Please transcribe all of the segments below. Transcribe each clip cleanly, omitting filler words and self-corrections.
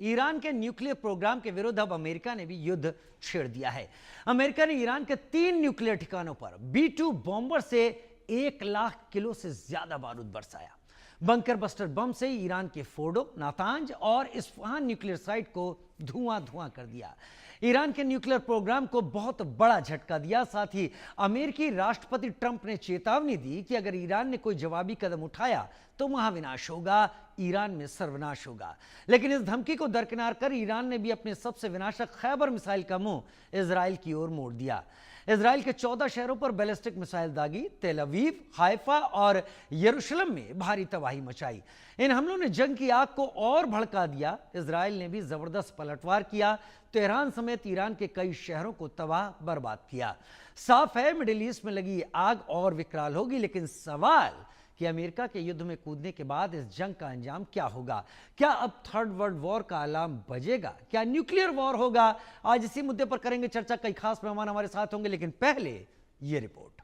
Iran के nuclear programme के विरुद्ध अब अमेरिका ने भी युद्ध छेड़ दिया है। अमेरिका ने ईरान के 3 न्यूक्लियर ठिकानों पर B-2 बॉम्बर से 1 लाख किलो से ज्यादा बारूद बरसाया। बंकर बस्टर बम से ईरान के फोर्डो, नातांज और इस्फहान न्यूक्लियर साइट को धुआं कर दिया। ईरान के न्यूक्लियर प्रोग्राम को बहुत बड़ा झटका दिया। साथ ही अमेरिकी राष्ट्रपति ट्रंप ने चेतावनी दी कि अगर ईरान ने कोई जवाबी कदम उठाया तो महाविनाश होगा, ईरान में सर्वनाश होगा। लेकिन इस धमकी को दरकिनार कर ईरान ने भी अपने सबसे विनाशक खैबर मिसाइल का मुंह इजराइल की ओर मोड़ दिया। इजराइल के 14 शहरों पर बैलिस्टिक मिसाइल दागी, तेल अवीव, हाइफा और यरूशलेम में भारी तबाही मचाई। इन हमलों ने जंग की आग को और भड़का दिया। इजराइल ने भी जबरदस्त पलटवार किया, तेहरान समेत ईरान के कई शहरों को तबाह बर्बाद किया। साफ है मिडिल ईस्ट में लगी आग और विकराल होगी, लेकिन सवाल कि अमेरिका के युद्ध में कूदने के बाद इस जंग का अंजाम क्या होगा? क्या अब थर्ड वर्ल्ड वॉर का अलार्म बजेगा? क्या न्यूक्लियर वॉर होगा? आज इसी मुद्दे पर करेंगे चर्चा। कई खास मेहमान हमारे साथ होंगे, लेकिन पहले ये रिपोर्ट।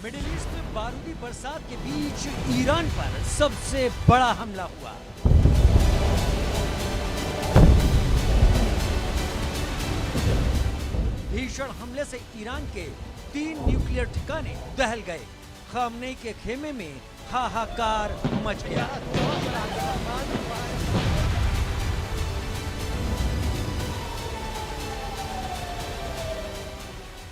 मिडिल ईस्ट में बारूदी बरसात के बीच ईरान पर सबसे बड़ा हमला हुआ। भीषण हमले से ईरान के 3 न्यूक्लियर ठिकाने दहल गए। खामनेई के खेमे में हाहाकार मच गया।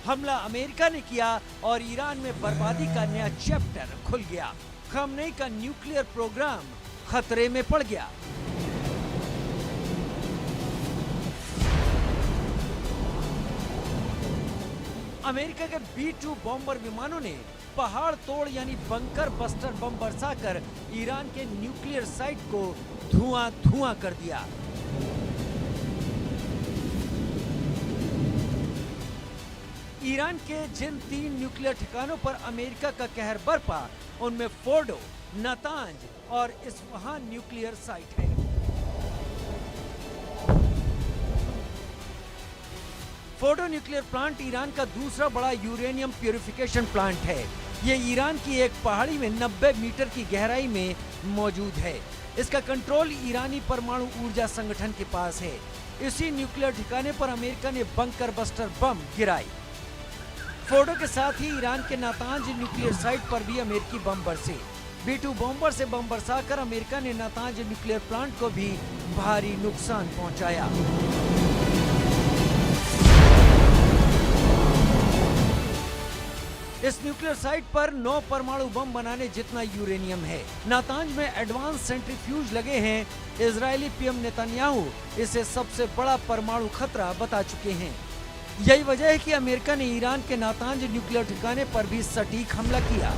हमला अमेरिका ने किया और ईरान में बर्बादी का नया चैप्टर खुल गया। खामनेई का न्यूक्लियर प्रोग्राम खतरे में पड़ गया। अमेरिका के B-2 बॉम्बर विमानों ने पहाड़ तोड़ यानी बंकर बस्टर बम बरसाकर ईरान के न्यूक्लियर साइट को धुआं कर दिया। ईरान के जिन 3 न्यूक्लियर ठिकानों पर अमेरिका का कहर बरपा, उनमें फोर्डो, नातांज और इस्फहान न्यूक्लियर साइट है। फोर्डो न्यूक्लियर प्लांट ईरान का दूसरा बड़ा यूरेनियम प्यूरिफिकेशन प्लांट है। ये ईरान की एक पहाड़ी में 90 मीटर की गहराई में मौजूद है। इसका कंट्रोल ईरानी परमाणु ऊर्जा संगठन के पास है। इसी न्यूक्लियर ठिकाने पर अमेरिका ने बंकर बस्टर बम गिराई। फोर्डो के साथ ही ईरान के नातांज न्यूक्लियर साइट पर भी अमेरिकी बम बरसे। B-2 बॉम्बर से बम बरसाकर अमेरिका ने नातांज न्यूक्लियर प्लांट को भी भारी नुकसान पहुंचाया। इस न्यूक्लियर साइट पर 9 परमाणु बम बनाने जितना यूरेनियम है। नातांज में एडवांस सेंट्रीफ्यूज लगे हैं। इजरायली पीएम नेतन्याहू इसे सबसे बड़ा परमाणु खतरा बता चुके हैं। यही वजह है कि अमेरिका ने ईरान के नातांज न्यूक्लियर ठिकाने पर भी सटीक हमला किया।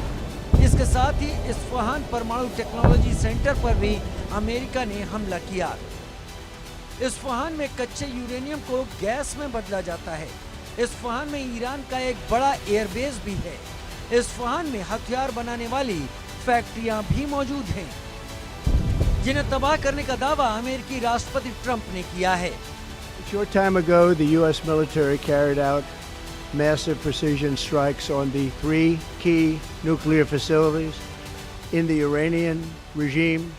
इसके साथ ही इस्फहान परमाणु टेक्नोलॉजी सेंटर पर भी अमेरिका ने हमला किया। इस्फहान में कच्चे यूरेनियम को गैस में बदला जाता है। इस्फहान में ईरान का एक बड़ा एयरबेस भी है। इस्फहान में हथियार बनाने वाली फैक्ट्रियां भी मौजूद हैं, जिन्हें तबाह करने का दावा अमेरिकी राष्ट्रपति ट्रंप ने किया है। A short time ago, the U.S. military carried out massive precision strikes on the 3 key nuclear facilities in the Iranian regime: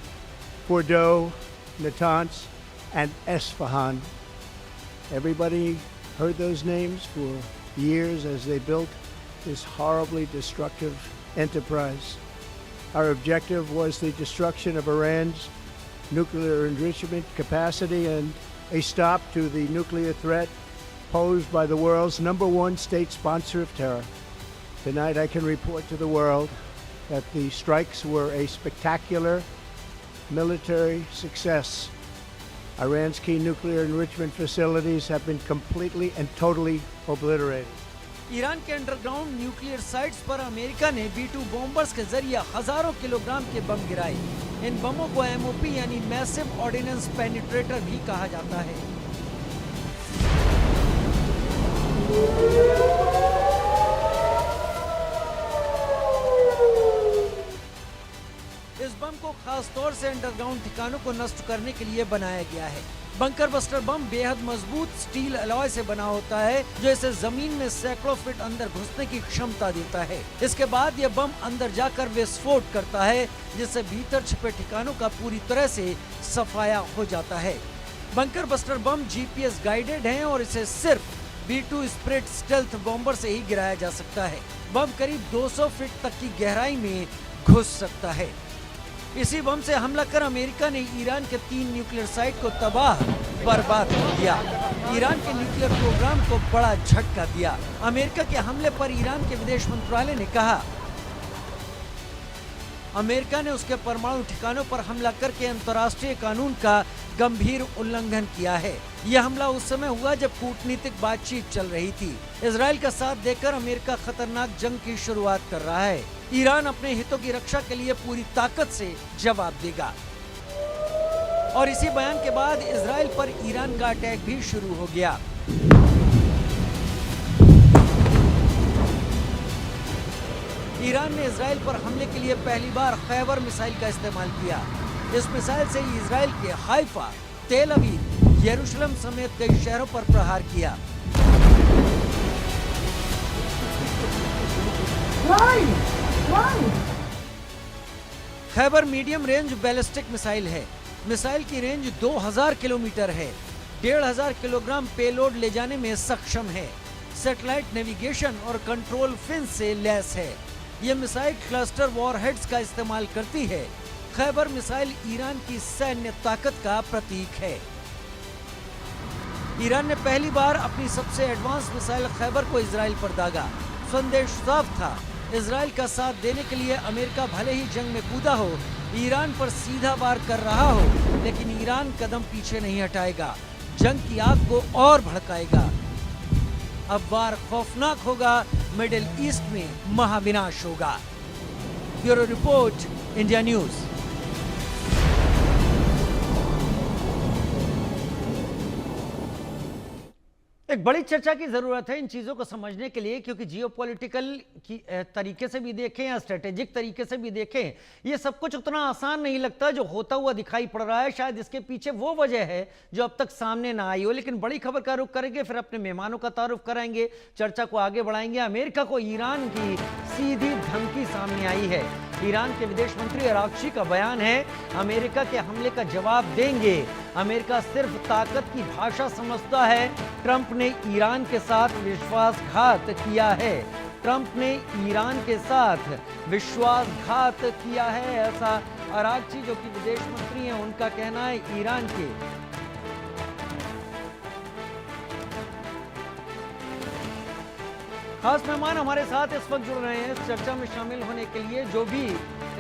Fordo, Natanz, and Esfahan. Everybody heard those names for years as they built this horribly destructive enterprise. Our objective was the destruction of Iran's nuclear enrichment capacity and a stop to the nuclear threat posed by the world's #1 state sponsor of terror. Tonight I can report to the world that the strikes were a spectacular military success. Iran's key nuclear enrichment facilities have been completely and totally obliterated. Iran के underground nuclear sites पर America ने B-2 bombers के जरिए हजारों kilogram के बम गिराए। इन बमों को MOP यानी मैसिव ऑर्डिनेंस पेनिट्रेटर भी कहा जाता है। इस बम को खास तौर से अंडरग्राउंड ठिकानों को नष्ट करने के लिए बनाया गया है। बंकर बस्टर बम बेहद मजबूत स्टील अलॉय से बना होता है, जो इसे जमीन में सैकड़ों फीट अंदर घुसने की क्षमता देता है। इसके बाद यह बम अंदर जाकर विस्फोट करता है, जिससे भीतर छिपे ठिकानों का पूरी तरह से सफाया हो जाता है। Bunker buster bomb GPS guided है और इसे सिर्फ B2 स्प्रिट स्टेल्थ बॉम्बर से ही गिराया जा सकता है। बम करीब 200 फीट तक की गहराई में घुस सकता है। इसी बम से हमला कर अमेरिका ने ईरान के 3 न्यूक्लियर साइट को तबाह बर्बाद कर दिया। ईरान के न्यूक्लियर प्रोग्राम को बड़ा झटका दिया। अमेरिका के हमले पर ईरान के विदेश मंत्रालय ने कहा, अमेरिका ने उसके परमाणु ठिकानों पर हमला करके अंतर्राष्ट्रीय कानून का गंभीर उल्लंघन किया है। यह हमला उस समय हुआ जब कूटनीतिक बातचीत चल रही थी। इजराइल का साथ देकर अमेरिका खतरनाक जंग की शुरुआत कर रहा है। ईरान अपने हितों की रक्षा के लिए पूरी ताकत से जवाब देगा। और इसी बयान के बाद इजराइल पर ईरान का अटैक भी शुरू हो गया। ईरान ने इजराइल पर हमले के लिए पहली बार खैबर मिसाइल का इस्तेमाल किया। इस मिसाइल से इजराइल के हाइफा, तेल अवीव, यरूशलेम समेत कई शहरों पर प्रहार किया। Khyber medium range ballistic missile है। मिसाइल की रेंज 2000 किलोमीटर है। 1500 किलोग्राम पेलोड ले जाने में सक्षम है। सैटेलाइट नेविगेशन और कंट्रोल फिन से लैस है। यह मिसाइल क्लस्टर वॉरहेड्स का इस्तेमाल करती है। खैबर मिसाइल ईरान की सैन्य ताकत का प्रतीक है। ईरान ने पहली बार अपनी सबसे एडवांस मिसाइल खैबर को इजराइल पर दागा। संदेश साफ था, इजराइल का साथ देने के लिए अमेरिका भले ही जंग में कूदा हो, ईरान पर सीधा वार कर रहा हो, लेकिन ईरान कदम पीछे नहीं हटाएगा। जंग की आग को और भड़काएगा। अब वार खौफनाक होगा, मिडिल ईस्ट में महाविनाश होगा। Bureau report, India news. एक बड़ी चर्चा की जरूरत है इन चीजों को समझने के लिए, क्योंकि जियोपॉलिटिकल की तरीके से भी देखें या स्ट्रेटेजिक तरीके से भी देखें, ये सब कुछ उतना आसान नहीं लगता जो होता हुआ दिखाई पड़ रहा है। शायद इसके पीछे वो वजह है जो अब तक सामने ना आई हो। लेकिन बड़ी खबर का रुख करेंगे, फिर अपने मेहमानों का तारुफ कराएंगे, चर्चा को आगे बढ़ाएंगे। अमेरिका को ईरान की सीधी धमकी सामने आई है। ईरान के विदेश मंत्री अरागची का बयान है, अमेरिका के हमले का जवाब देंगे। अमेरिका सिर्फ ताकत की भाषा समझता है। ट्रंप ने ईरान के साथ विश्वासघात किया है। ट्रंप ने ईरान के साथ विश्वासघात किया है, ऐसा अरागची जो कि विदेश मंत्री हैं उनका कहना है। ईरान के खास मेहमान हमारे साथ इस वक्त जुड़ रहे हैं इस चर्चा में शामिल होने के लिए। जो भी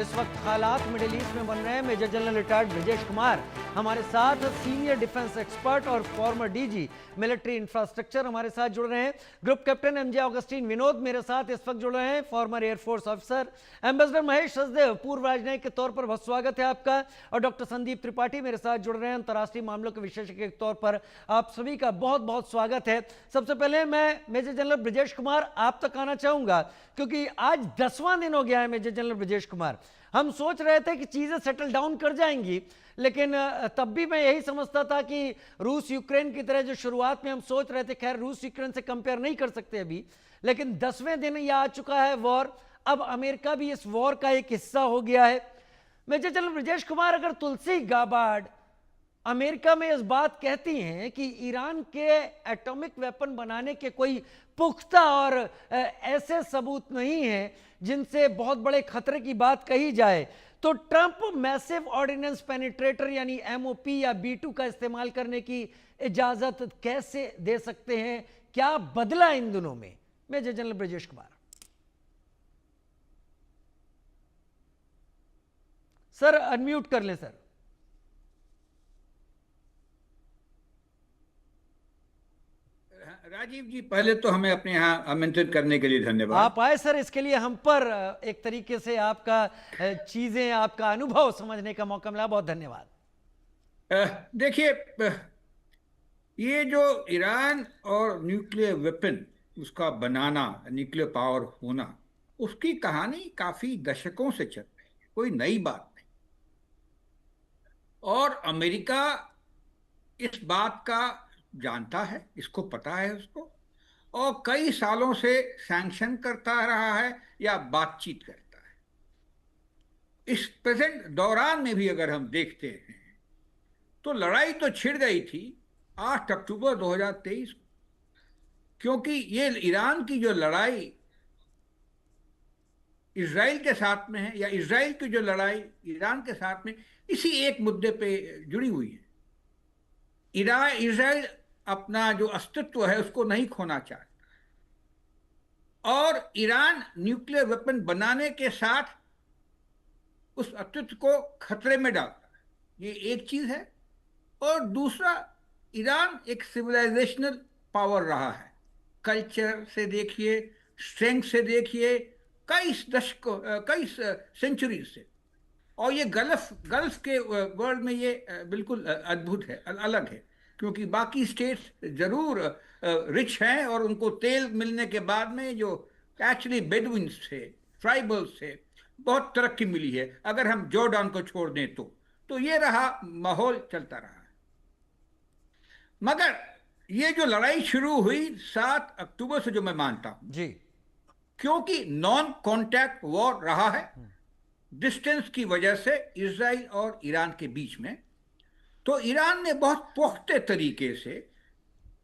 इस वक्त हालात मिडिल ईस्ट में बन रहे हैं, major general retired Brajesh Kumar हमारे साथ, सीनियर डिफेंस एक्सपर्ट और फॉर्मर डीजी मिलिट्री इंफ्रास्ट्रक्चर हमारे साथ जुड़ रहे हैं। Group captain MJ Augustine Vinod मेरे साथ इस वक्त जुड़ रहे हैं, former air force officer. Ambassador Mahesh Sachdev, पूर्व राजनयिक के तौर पर बहुत स्वागत है आपका। और डॉक्टर संदीप त्रिपाठी मेरे साथ जुड़ रहे हैं, अंतर्राष्ट्रीय मामलों के विशेषज्ञ के तौर पर आप सभी का बहुत बहुत स्वागत है। सबसे पहले मैं मेजर जनरल ब्रजेश कुमार आप तक आना चाहूंगा, क्योंकि आज 10वां दिन हो गया है मेजर जनरल ब्रजेश कुमार। हम सोच रहे थे कि चीजें सेटल डाउन कर जाएंगी, लेकिन तब भी मैं यही समझता था कि रूस यूक्रेन की तरह जो शुरुआत में हम सोच रहे थे, खैर रूस यूक्रेन से कंपेयर नहीं कर सकते अभी, लेकिन 10वें दिन यह आ चुका है वॉर। अब अमेरिका भी इस वॉर का एक हिस्सा हो गया है। मेजर जनरल ब्रजेश कुमार, अगर तुलसी गाबार्ड अमेरिका में इस बात कहती हैं कि ईरान के एटॉमिक वेपन बनाने के कोई पुख्ता और ऐसे सबूत नहीं हैं जिनसे बहुत बड़े खतरे की बात कही जाए, तो ट्रंप मैसिव ऑर्डिनेंस पेनिट्रेटर यानी एमओपी या B2 का इस्तेमाल करने की इजाजत कैसे दे सकते हैं? क्या बदला इन दिनों में? Major general Brajesh Kumar sir, unmute कर लें सर। राजीव जी, पहले तो हमें अपने यहाँ आमंत्रित करने के लिए धन्यवाद। आप आए सर, इसके लिए हम पर एक तरीके से आपका चीजें, आपका अनुभव समझने का मौका मिला, बहुत धन्यवाद। देखिए, ये जो ईरान और न्यूक्लियर वेपन उसका बनाना, न्यूक्लियर पावर होना, उसकी कहानी काफी दशकों से चल रही है, कोई नई बात नहीं। और अमेरिका इस बात का जानता है, इसको पता है उसको, और कई सालों से सैंक्शन करता रहा है या बातचीत करता है। इस प्रेजेंट दौरान में भी अगर हम देखते हैं तो लड़ाई तो छिड़ गई थी 8 अक्टूबर 2023 को, क्योंकि ये ईरान की जो लड़ाई इजराइल के साथ में है, या इजराइल की जो लड़ाई ईरान के साथ में, इसी एक मुद्दे पे जुड़ी हुई है। इजराइल अपना जो अस्तित्व है उसको नहीं खोना चाहता, और ईरान न्यूक्लियर वेपन बनाने के साथ उस अस्तित्व को खतरे में डालता है। ये एक चीज है। और दूसरा, ईरान एक सिविलाइजेशनल पावर रहा है, कल्चर से देखिए, स्ट्रेंथ से देखिए, कई दशकों, कई सेंचुरी से। और ये गल्फ के वर्ल्ड में ये बिल्कुल अद्भुत है, अलग है, क्योंकि बाकी स्टेट्स जरूर रिच हैं और उनको तेल मिलने के बाद में जो एक्चुअली बेडुइन्स थे, ट्राइबल्स थे, बहुत तरक्की मिली है, अगर हम जॉर्डान को छोड़ दें तो ये रहा, माहौल चलता रहा। मगर ये जो लड़ाई शुरू हुई 7 अक्टूबर से, जो मैं मानता हूं, जी, क्योंकि नॉन कॉन्टैक्ट वॉर रहा है डिस्टेंस की वजह से इजराइल और ईरान के बीच में, तो ईरान ने बहुत पुख्ते तरीके से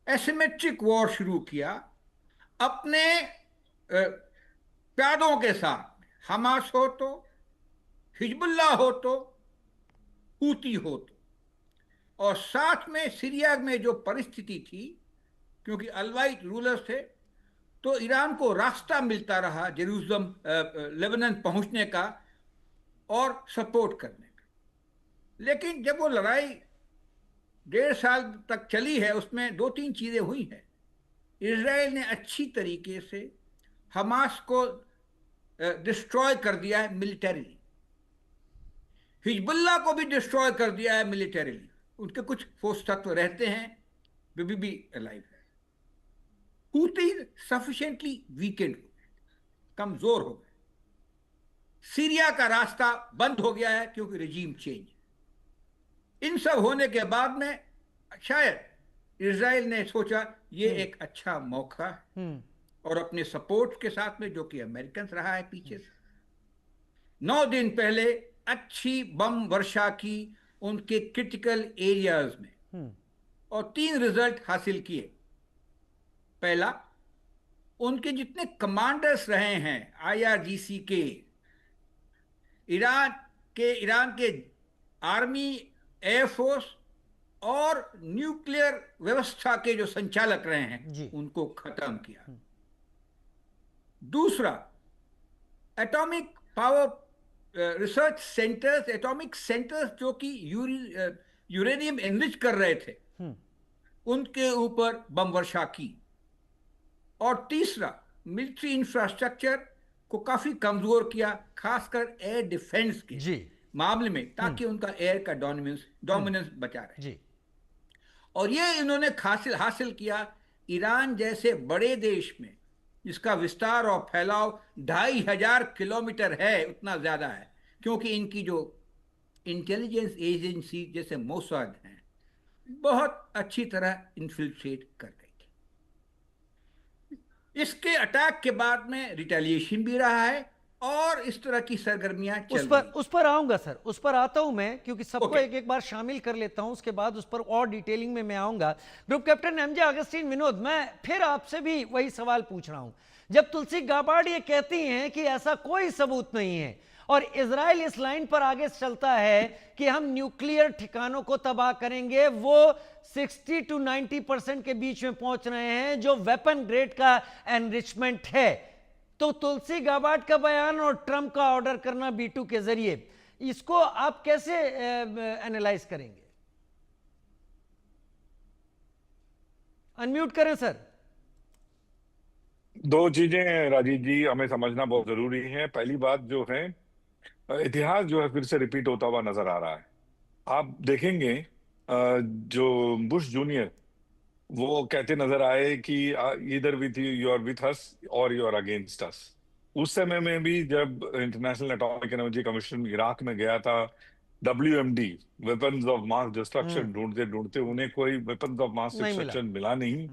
एसिमेट्रिक वॉर शुरू किया अपने प्यादों के साथ। हमास हो तो, हिजबुल्लाह हो तो, हूती हो तो, और साथ में सीरिया में जो परिस्थिति थी, क्योंकि अलवाइट रूलर्स थे, तो ईरान को रास्ता मिलता रहा जेरूसलम, लेबनान पहुंचने का और सपोर्ट करने का। लेकिन जब वो लड़ाई 1.5 साल तक चली है, उसमें 2-3 चीजें हुई हैं। इजराइल ने अच्छी तरीके से हमास को डिस्ट्रॉय कर दिया है मिलिटरीली, हिजबुल्लाह को भी डिस्ट्रॉय कर दिया है मिलिटरीली। उनके कुछ ठोस तत्व रहते हैं, वे भी अलाइव है। हूती सफिशिएंटली वीकेंड हो गए, कमजोर हो गए। सीरिया का रास्ता बंद हो गया है क्योंकि रिजीम चेंज। इन सब होने के बाद में शायद इजराइल ने सोचा ये एक अच्छा मौका है, और अपने सपोर्ट के साथ में, जो कि अमेरिकन रहा है पीछे से, 9 दिन पहले अच्छी बम वर्षा की उनके क्रिटिकल एरियाज में, और 3 रिजल्ट हासिल किए। पहला, उनके जितने कमांडर्स रहे हैं IRGC के, ईरान के आर्मी, एयरफोर्स और न्यूक्लियर व्यवस्था के जो संचालक रहे हैं, उनको खत्म किया। दूसरा, atomic power research centres, atomic centres जो कि यूरेनियम एनरिच कर रहे थे, उनके ऊपर बम वर्षा की। और तीसरा, मिलिट्री इंफ्रास्ट्रक्चर को काफी कमजोर किया, खासकर एयर डिफेंस के मामले में, ताकि उनका एयर का डोमिनेंस बचा रहे। और ये इन्होंने हासिल किया ईरान जैसे बड़े देश में, जिसका विस्तार और फैलाव 2500 किलोमीटर है, उतना ज्यादा है, क्योंकि इनकी जो इंटेलिजेंस एजेंसी जैसे मोसाद हैं, बहुत अच्छी तरह इन्फिल्ट्रेट कर गई थी। इसके अटैक के बाद में रिटेलिएशन भी रहा है, और इस तरह की सरगर्मियां चल रही। उस पर आऊंगा सर, उस पर आता हूं मैं, क्योंकि सबको एक एक बार शामिल कर लेता हूं, उसके बाद उस पर और डिटेलिंग में मैं आऊंगा। Group captain MJ Augustine Vinod, मैं फिर आपसे भी वही सवाल पूछ रहा हूं। जब तुलसी गाबार्ड ये कहती हैं कि ऐसा कोई सबूत नहीं है, और इजराइल इस लाइन पर आगे चलता है कि हम न्यूक्लियर ठिकानों को तबाह करेंगे, वो 60 to 90% के बीच में पहुंच रहे हैं जो वेपन ग्रेड का एनरिचमेंट है, तो तुलसी गाबार्ड का बयान और ट्रंप का ऑर्डर करना B2 के जरिए, इसको आप कैसे एनालाइज करेंगे? अनम्यूट करें सर। 2 चीजें राजीव जी हमें समझना बहुत जरूरी है। पहली बात जो है, इतिहास जो है फिर से रिपीट होता हुआ नजर आ रहा है। आप देखेंगे जो बुश जूनियर वो कहते नजर आए कि इधर with you or with us और यू आर अगेंस्ट अस। उस समय में भी जब international atomic energy commission Iraq में गया था, WMD, weapons of mass destruction ढूंढते ढूंढते उन्हें कोई वेपन्स ऑफ मास नहीं मिला। डिस्ट्रक्शन मिला नहीं।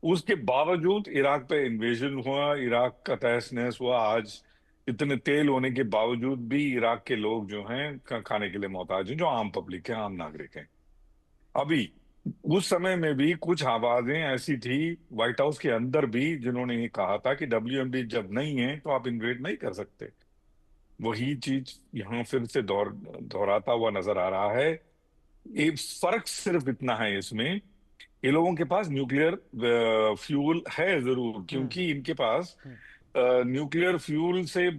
उसके बावजूद इराक पे इन्वेजन हुआ, इराक का तहस नहस हुआ। आज इतने तेल होने के बावजूद भी इराक के लोग जो हैं खाने के लिए मोहताज हैं, जो आम पब्लिक है, आम नागरिक हैं। अभी उस समय में भी कुछ आवाजें ऐसी थी व्हाइट हाउस के अंदर भी, जिन्होंने ये कहा था कि WMD जब नहीं है तो आप इन्वेड नहीं कर सकते। वही चीज यहाँ फिर से दोहराता हुआ नजर आ रहा है। ये फर्क सिर्फ इतना है इसमें, ये लोगों के पास न्यूक्लियर फ्यूल है जरूर, क्योंकि इनके पास न्यूक्लियर फ्यूल से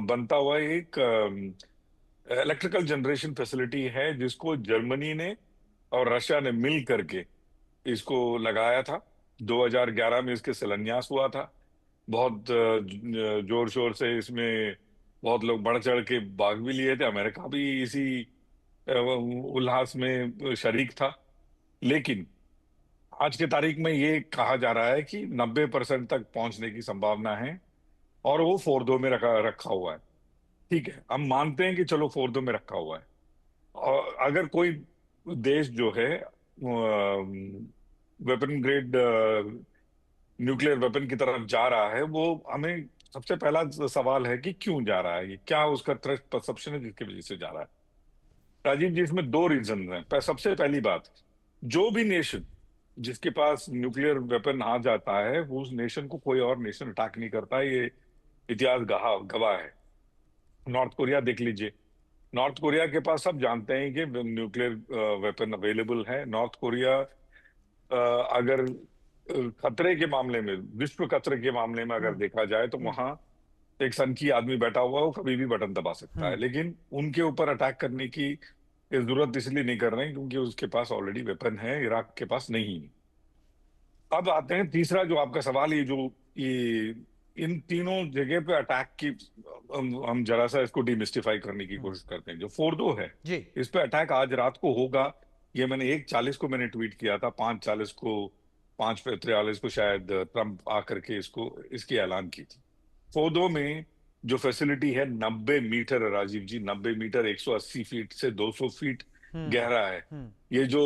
बनता हुआ एक इलेक्ट्रिकल जनरेशन फैसिलिटी है, जिसको जर्मनी ने और रशिया ने मिल करके इसको लगाया था। 2011 में इसके शिलान्यास हुआ था। बहुत जोर शोर से इसमें बहुत लोग बढ़ चढ़ के भाग भी लिए थे। अमेरिका भी इसी उल्लास में शरीक था। लेकिन आज के तारीख में ये कहा जा रहा है कि 90% तक पहुंचने की संभावना है, और वो फोर्दो में रखा हुआ है। ठीक है, हम मानते हैं कि चलो फोर्दो में रखा हुआ है। और अगर कोई देश जो है वेपन ग्रेड न्यूक्लियर वेपन की तरफ जा रहा है, वो हमें सबसे पहला सवाल है कि क्यों जा रहा है, ये क्या उसका थ्रेट परसेप्शन है जिसकी वजह से जा रहा है। राजीव जी, इसमें दो रीजन हैं। सबसे पहली बात, जो भी नेशन जिसके पास न्यूक्लियर वेपन आ जाता है, उस नेशन को कोई और नेशन अटैक नहीं करता। ये इतिहास गवाह है। नॉर्थ कोरिया देख लीजिए। नॉर्थ कोरिया के पास सब जानते हैं कि न्यूक्लियर वेपन अवेलेबल है। नॉर्थ कोरिया अगर खतरे के मामले में, विश्व खतरे के मामले में अगर देखा जाए, तो वहां एक सनकी आदमी बैठा हुआ है, वो कभी भी बटन दबा सकता है। लेकिन उनके ऊपर अटैक करने की जरूरत इसलिए नहीं कर रहे हैं क्योंकि उसके पास ऑलरेडी वेपन है, इराक के पास नहीं है। अब आते हैं तीसरा जो आपका सवाल, ये इन तीनों जगह पे अटैक की, हम जरा सा इसको डिमिस्टिफाई करने की कोशिश करते हैं। जो फोर्दो है, जी। इस पे अटैक आज रात को होगा। ये मैंने 1:40 को मैंने ट्वीट किया था। 5:40 को, 5:43 को शायद ट्रंप आकर के इसकी ऐलान की थी। फोर्दो में जो फैसिलिटी है 90 मीटर, राजीव जी 90 मीटर, 180 फीट से 200 फीट गहरा है। ये जो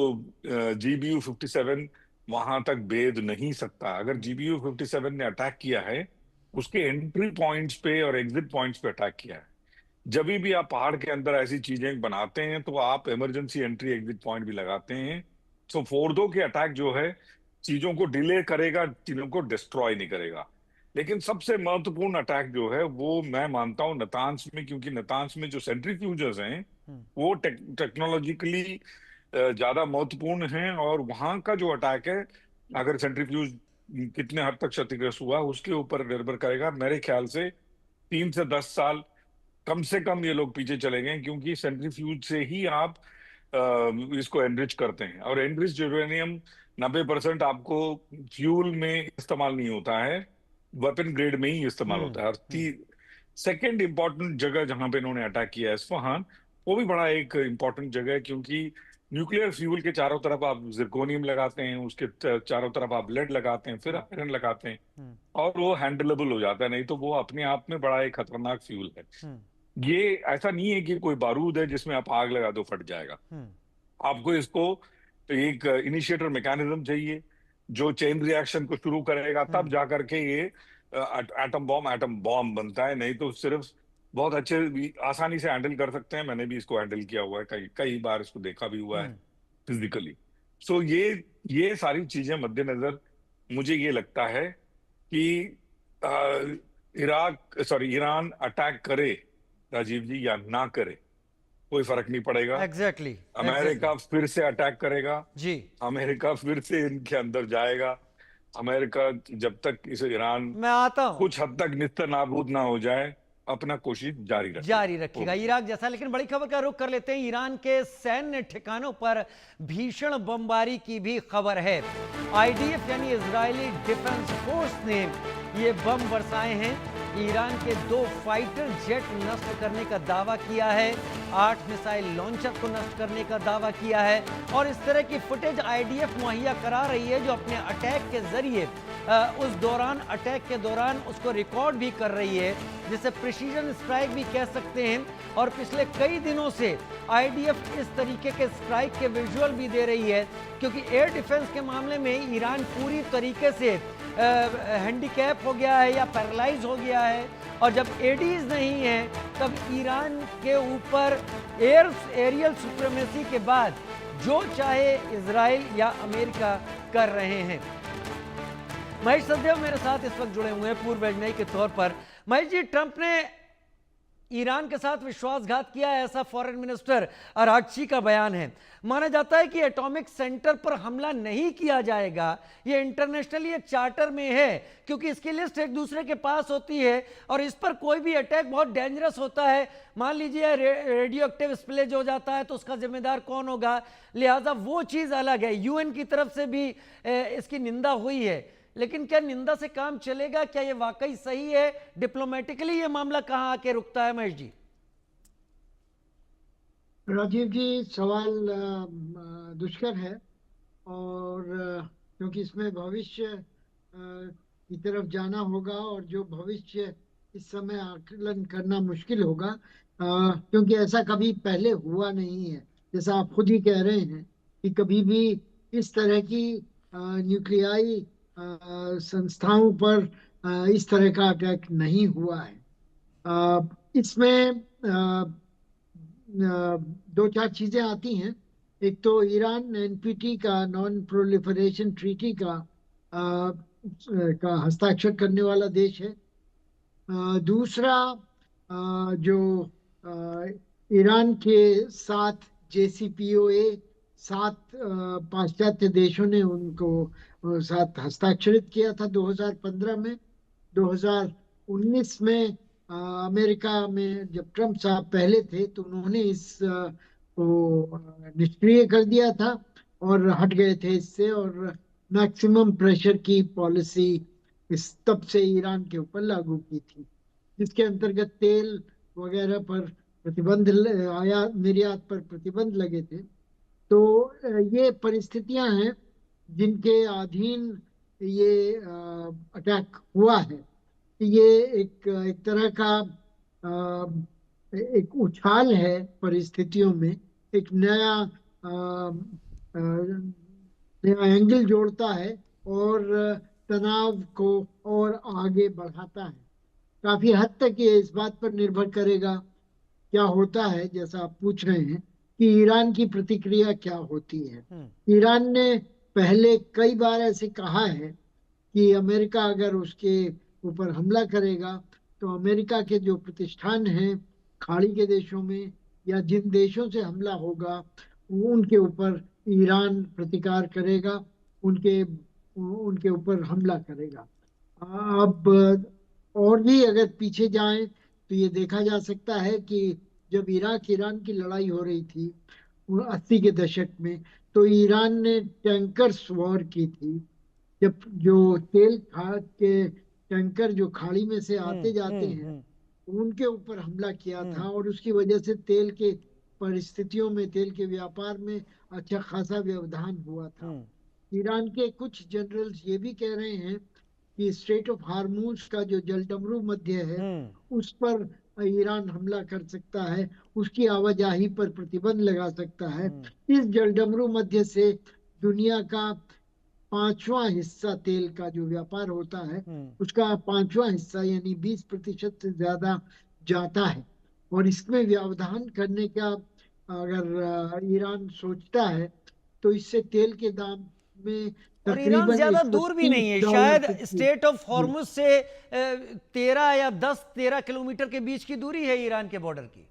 GBU 57 वहां तक बेद नहीं सकता। अगर GBU 57 ने अटैक किया है, उसके एंट्री पॉइंट्स पे और एग्जिट पॉइंट्स पे अटैक किया है। जब भी आप पहाड़ के अंदर ऐसी चीजें बनाते हैं, तो आप इमरजेंसी एंट्री एग्जिट पॉइंट भी लगाते हैं। तो फोर्दो के अटैक जो है, चीजों को डिले करेगा, चीजों को डिस्ट्रॉय नहीं करेगा। लेकिन सबसे महत्वपूर्ण अटैक जो है, वो मैं मानता हूं नतांस में, क्योंकि नतांस में जो सेंट्रीफ्यूजेस हैं, वो टेक्नोलॉजिकली ज्यादा महत्वपूर्ण हैं। और वहां का जो अटैक है, अगर सेंट्रीफ्यूज कितने हद तक क्षतिग्रस्त हुआ, उसके ऊपर निर्भर करेगा। मेरे ख्याल से 3 से 10 साल कम से कम ये लोग पीछे चले गए, क्योंकि सेंट्रीफ्यूज से ही आप इसको एनरिच करते हैं। और एनरिच यूरेनियम 90% आपको फ्यूल में इस्तेमाल नहीं होता है, वेपन ग्रेड में ही इस्तेमाल होता है। और सेकेंड इंपॉर्टेंट जगह जहां पे इन्होंने अटैक किया है, इस्फहान, वो भी बड़ा एक इंपॉर्टेंट जगह है, क्योंकि न्यूक्लियर फ्यूल के चारों तरफ आप जिरकोनियम लगाते हैं, उसके चारों तरफ आप लेड लगाते हैं, फिर आयरन लगाते हैं, और वो हैंडलेबल हो जाता है। नहीं तो वो अपने आप में बड़ा एक खतरनाक फ्यूल है। ये ऐसा नहीं है कि कोई बारूद है जिसमें आप आग लगा दो फट जाएगा। आपको इसको एक इनिशिएटर मैकेनिज्म चाहिए, जो चेन रिएक्शन को शुरू करेगा, तब जाकर के ये एटम बॉम्ब बनता है। नहीं तो सिर्फ बहुत अच्छे आसानी से हैंडल कर सकते हैं। मैंने भी इसको हैंडल किया हुआ है, कई बार इसको देखा भी हुआ है फिजिकली। सो ये सारी चीजें मद्देनजर मुझे ये लगता है कि ईरान अटैक करे, राजीव जी, या ना करे, कोई फर्क नहीं पड़ेगा। एग्जैक्टली। अमेरिका फिर से अटैक करेगा जी। अमेरिका फिर से इनके अंदर जाएगा। अमेरिका जब तक इस ईरान मैं आता हूं, कुछ हद तक निस्तानाबूद ना हो जाए, अपना कोशिश जारी रखेगा इराक जैसा। लेकिन बड़ी खबर का रुख कर लेते हैं। ईरान के सैन्य ठिकानों पर भीषण बमबारी की भी खबर है। IDF यानी इजरायली डिफेंस फोर्स ने ये बम बरसाए हैं। ईरान के 2 फाइटर जेट नष्ट करने का दावा किया है, 8 मिसाइल लॉन्चर को नष्ट करने का दावा किया है और इस तरह की फुटेज आईडीएफ मुहैया करा रही है जो अपने अटैक के जरिए अटैक के दौरान उसको रिकॉर्ड भी कर रही है, जिसे प्रिसीजन स्ट्राइक भी कह सकते हैं। और पिछले कई दिनों से आईडीएफ इस तरीके के स्ट्राइक के विजुअल भी दे रही है, क्योंकि एयर डिफेंस के मामले में ईरान पूरी तरीके से हैंडीकैप हो गया है या पैरालाइज हो गया है, और जब एडीज नहीं है तब ईरान के ऊपर एरियल सुप्रीमेसी के बाद जो चाहे इजराइल या अमेरिका कर रहे हैं। महेश सचदेव मेरे साथ इस वक्त जुड़े हुए हैं पूर्व वैज्ञानिक के तौर पर। महेश जी, ट्रंप ने ईरान के साथ विश्वासघात किया है, ऐसा फॉरेन मिनिस्टर अरागची का बयान है। माना जाता है कि एटॉमिक सेंटर पर हमला नहीं किया जाएगा, ये इंटरनेशनली एक चार्टर में है, क्योंकि इसकी लिस्ट एक दूसरे के पास होती है और इस पर कोई भी अटैक बहुत डेंजरस होता है। मान लीजिए रेडियो एक्टिव स्प्लेज हो जाता है तो उसका जिम्मेदार कौन होगा, लिहाजा वो चीज़ अलग है। यूएन की तरफ से भी इसकी निंदा हुई है, लेकिन क्या निंदा से काम चलेगा? क्या ये वाकई सही है? डिप्लोमेटिकली ये मामला कहां आके रुकता है महेश जी? राजीव जी, सवाल दुष्कर है और क्योंकि इसमें भविष्य की तरफ जाना होगा और जो भविष्य इस समय आकलन करना मुश्किल होगा, क्योंकि ऐसा कभी पहले हुआ नहीं है। जैसा आप खुद ही कह रहे हैं कि कभी भी इस तरह की न्यूक्लियाई संस्थाओं पर इस तरह का अटैक नहीं हुआ है। इसमें दो चार चीजें आती हैं। एक तो ईरान एनपीटी का, नॉन प्रोलिफरेशन ट्रीटी का हस्ताक्षर करने वाला देश है। दूसरा, जो ईरान के साथ JCPOA 7 पाश्चात्य देशों ने उनको साथ हस्ताक्षरित किया था 2015 में। 2019 में अमेरिका में जब ट्रंप साहब पहले थे तो उन्होंने इस को निष्क्रिय कर दिया था और हट गए थे इससे, और मैक्सिमम प्रेशर की पॉलिसी इस तब से ईरान के ऊपर लागू की थी, जिसके अंतर्गत तेल वगैरह पर प्रतिबंध, निर्यात पर प्रतिबंध लगे थे। तो ये परिस्थितियां हैं जिनके अधीन ये अटैक हुआ है। ये एक तरह का एक उछाल है परिस्थितियों में, एक नया एंगल जोड़ता है और तनाव को और आगे बढ़ाता है। काफी हद तक ये इस बात पर निर्भर करेगा क्या होता है, जैसा आप पूछ रहे हैं कि ईरान की प्रतिक्रिया क्या होती है। ईरान ने पहले कई बार ऐसे कहा है कि अमेरिका अगर उसके ऊपर हमला करेगा तो अमेरिका के जो प्रतिष्ठान हैं खाड़ी के देशों में या जिन देशों से हमला होगा उनके ऊपर ईरान प्रतिकार करेगा, उनके ऊपर हमला करेगा। अब और भी अगर पीछे जाएं तो ये देखा जा सकता है कि जब इराक ईरान की लड़ाई हो रही थी 80 के दशक में, तो ईरान ने टैंकर्स वॉर की थी। जब जो तेल के टैंकर जो खाड़ी में से आते जाते हैं उनके ऊपर हमला किया था और उसकी वजह से तेल के परिस्थितियों में, तेल के व्यापार में अच्छा खासा व्यवधान हुआ था। ईरान के कुछ जनरल्स ये भी कह रहे हैं कि स्ट्रेट ऑफ हार्मूज का जो जलडमरू मध्य है उस पर ईरान हमला कर सकता है, उसकी आवाजाही पर प्रतिबंध लगा सकता है। इस जलडमरू मध्य से दुनिया का 5वां हिस्सा तेल का जो व्यापार होता है उसका 5वां हिस्सा यानी 20% से ज्यादा जाता है, और इसमें व्यवधान करने का अगर ईरान सोचता है तो इससे तेल के दाम में और ईरान ज्यादा दूर भी नहीं है, शायद स्टेट ऑफ हॉर्मुज से 13 या 10-13 किलोमीटर के बीच की दूरी है ईरान के बॉर्डर की।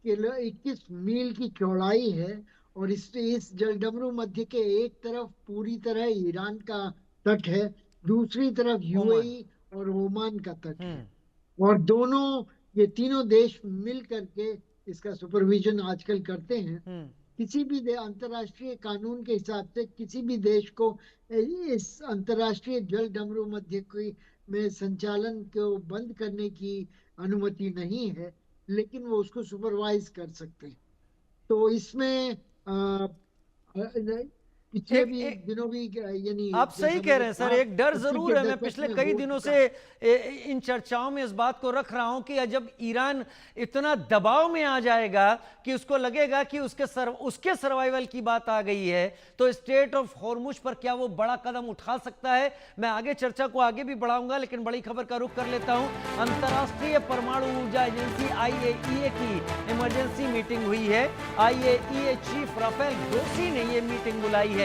21 मील की चौड़ाई है और इस जलडमरू मध्य के एक तरफ पूरी तरह ईरान का तट है, दूसरी तरफ यूएई और ओमान का तट है, और दोनों ये तीनों देश मिल करके इसका सुपरविजन आजकल करते हैं। किसी भी अंतर्राष्ट्रीय कानून के हिसाब से किसी भी देश को इस अंतर्राष्ट्रीय जल डमरू मध्य में संचालन को बंद करने की अनुमति नहीं है, लेकिन वो उसको सुपरवाइज कर सकते हैं। तो इसमें पिछले भी दिनों भी यानी आप सही कह रहे हैं सर, एक डर जरूर है। मैं पिछले कई दिनों से इन चर्चाओं में इस बात को रख रहा हूं कि जब ईरान इतना दबाव में आ जाएगा कि उसको लगेगा कि उसके सर्वाइवल की बात आ गई है, तो स्टेट ऑफ हॉर्मुज पर क्या वो बड़ा कदम उठा सकता है। मैं आगे चर्चा को आगे भी बढ़ाऊंगा, लेकिन बड़ी खबर का रुख कर लेता हूं। अंतर्राष्ट्रीय परमाणु ऊर्जा एजेंसी IAEA की इमरजेंसी मीटिंग हुई है। IAEA चीफ राफेल ग्रोसी ने यह मीटिंग बुलाई है।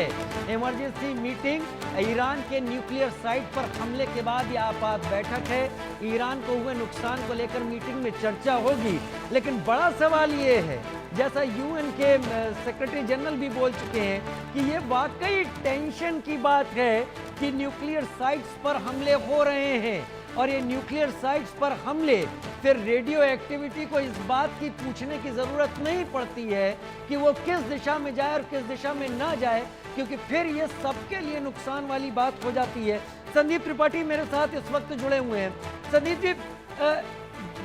इमरजेंसी मीटिंग ईरान के न्यूक्लियर साइट पर हमले के बाद यह आपात बैठक है। ईरान को हुए नुकसान को लेकर मीटिंग में चर्चा होगी, लेकिन बड़ा सवाल यह है, जैसा UN के सेक्रेटरी जनरल भी बोल चुके हैं, कि यह वाकई टेंशन की बात है कि न्यूक्लियर साइट्स पर हमले हो रहे हैं, और ये न्यूक्लियर साइट्स पर हमले फिर रेडियो एक्टिविटी को इस बात की पूछने की जरूरत नहीं पड़ती है कि वो किस दिशा में जाए और किस दिशा में ना जाए, क्योंकि फिर ये सबके लिए नुकसान वाली बात हो जाती है। संदीप त्रिपाठी मेरे साथ इस वक्त जुड़े हुए हैं। संदीप जी,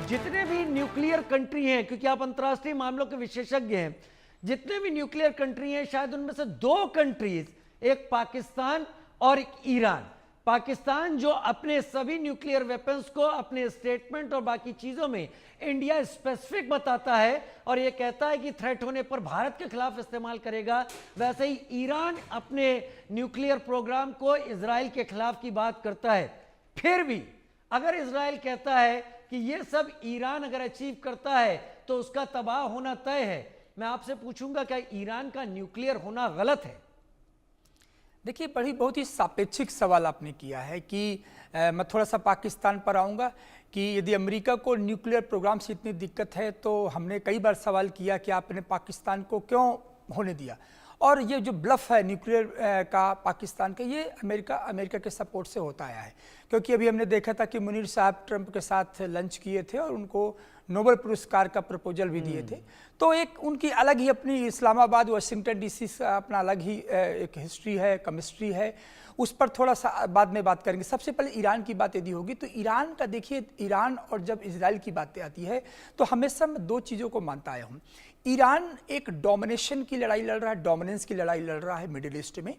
जितने भी न्यूक्लियर कंट्री हैं, क्योंकि आप अंतर्राष्ट्रीय मामलों के विशेषज्ञ हैं, जितने भी न्यूक्लियर कंट्री हैं, शायद उनमें से 2 कंट्रीज, एक पाकिस्तान और एक ईरान। पाकिस्तान जो अपने सभी न्यूक्लियर वेपन्स को अपने स्टेटमेंट और बाकी चीजों में इंडिया स्पेसिफिक बताता है और यह कहता है कि थ्रेट होने पर भारत के खिलाफ इस्तेमाल करेगा, वैसे ही ईरान अपने न्यूक्लियर प्रोग्राम को इजराइल के खिलाफ की बात करता है। फिर भी अगर इजराइल कहता है कि यह सब ईरान अगर अचीव करता है तो उसका तबाह होना तय है, मैं आपसे पूछूंगा क्या ईरान का न्यूक्लियर होना गलत है? देखिए, बहुत ही सापेक्षिक सवाल आपने किया है कि मैं थोड़ा सा पाकिस्तान पर आऊँगा कि यदि अमेरिका को न्यूक्लियर प्रोग्राम से इतनी दिक्कत है तो हमने कई बार सवाल किया कि आपने पाकिस्तान को क्यों होने दिया। और ये जो ब्लफ है न्यूक्लियर का पाकिस्तान का, ये अमेरिका के सपोर्ट से होता आया है। क्योंकि अभी हमने देखा था कि मुनीर साहब ट्रंप के साथ लंच किए थे और उनको नोबेल पुरस्कार का प्रपोजल भी दिए थे। तो एक उनकी अलग ही अपनी इस्लामाबाद वाशिंगटन DC का अपना अलग ही एक हिस्ट्री है, केमिस्ट्री है, उस पर थोड़ा सा बाद में बात करेंगे। सबसे पहले ईरान की बात यदि होगी तो ईरान का देखिए, ईरान और जब इजराइल की बातें आती है तो हमेशा मैं 2 चीज़ों को मानता आया हूँ। ईरान एक डोमिनेशन की लड़ाई लड़ रहा है, डोमिनेंस की लड़ाई लड़ रहा है मिडिल ईस्ट में,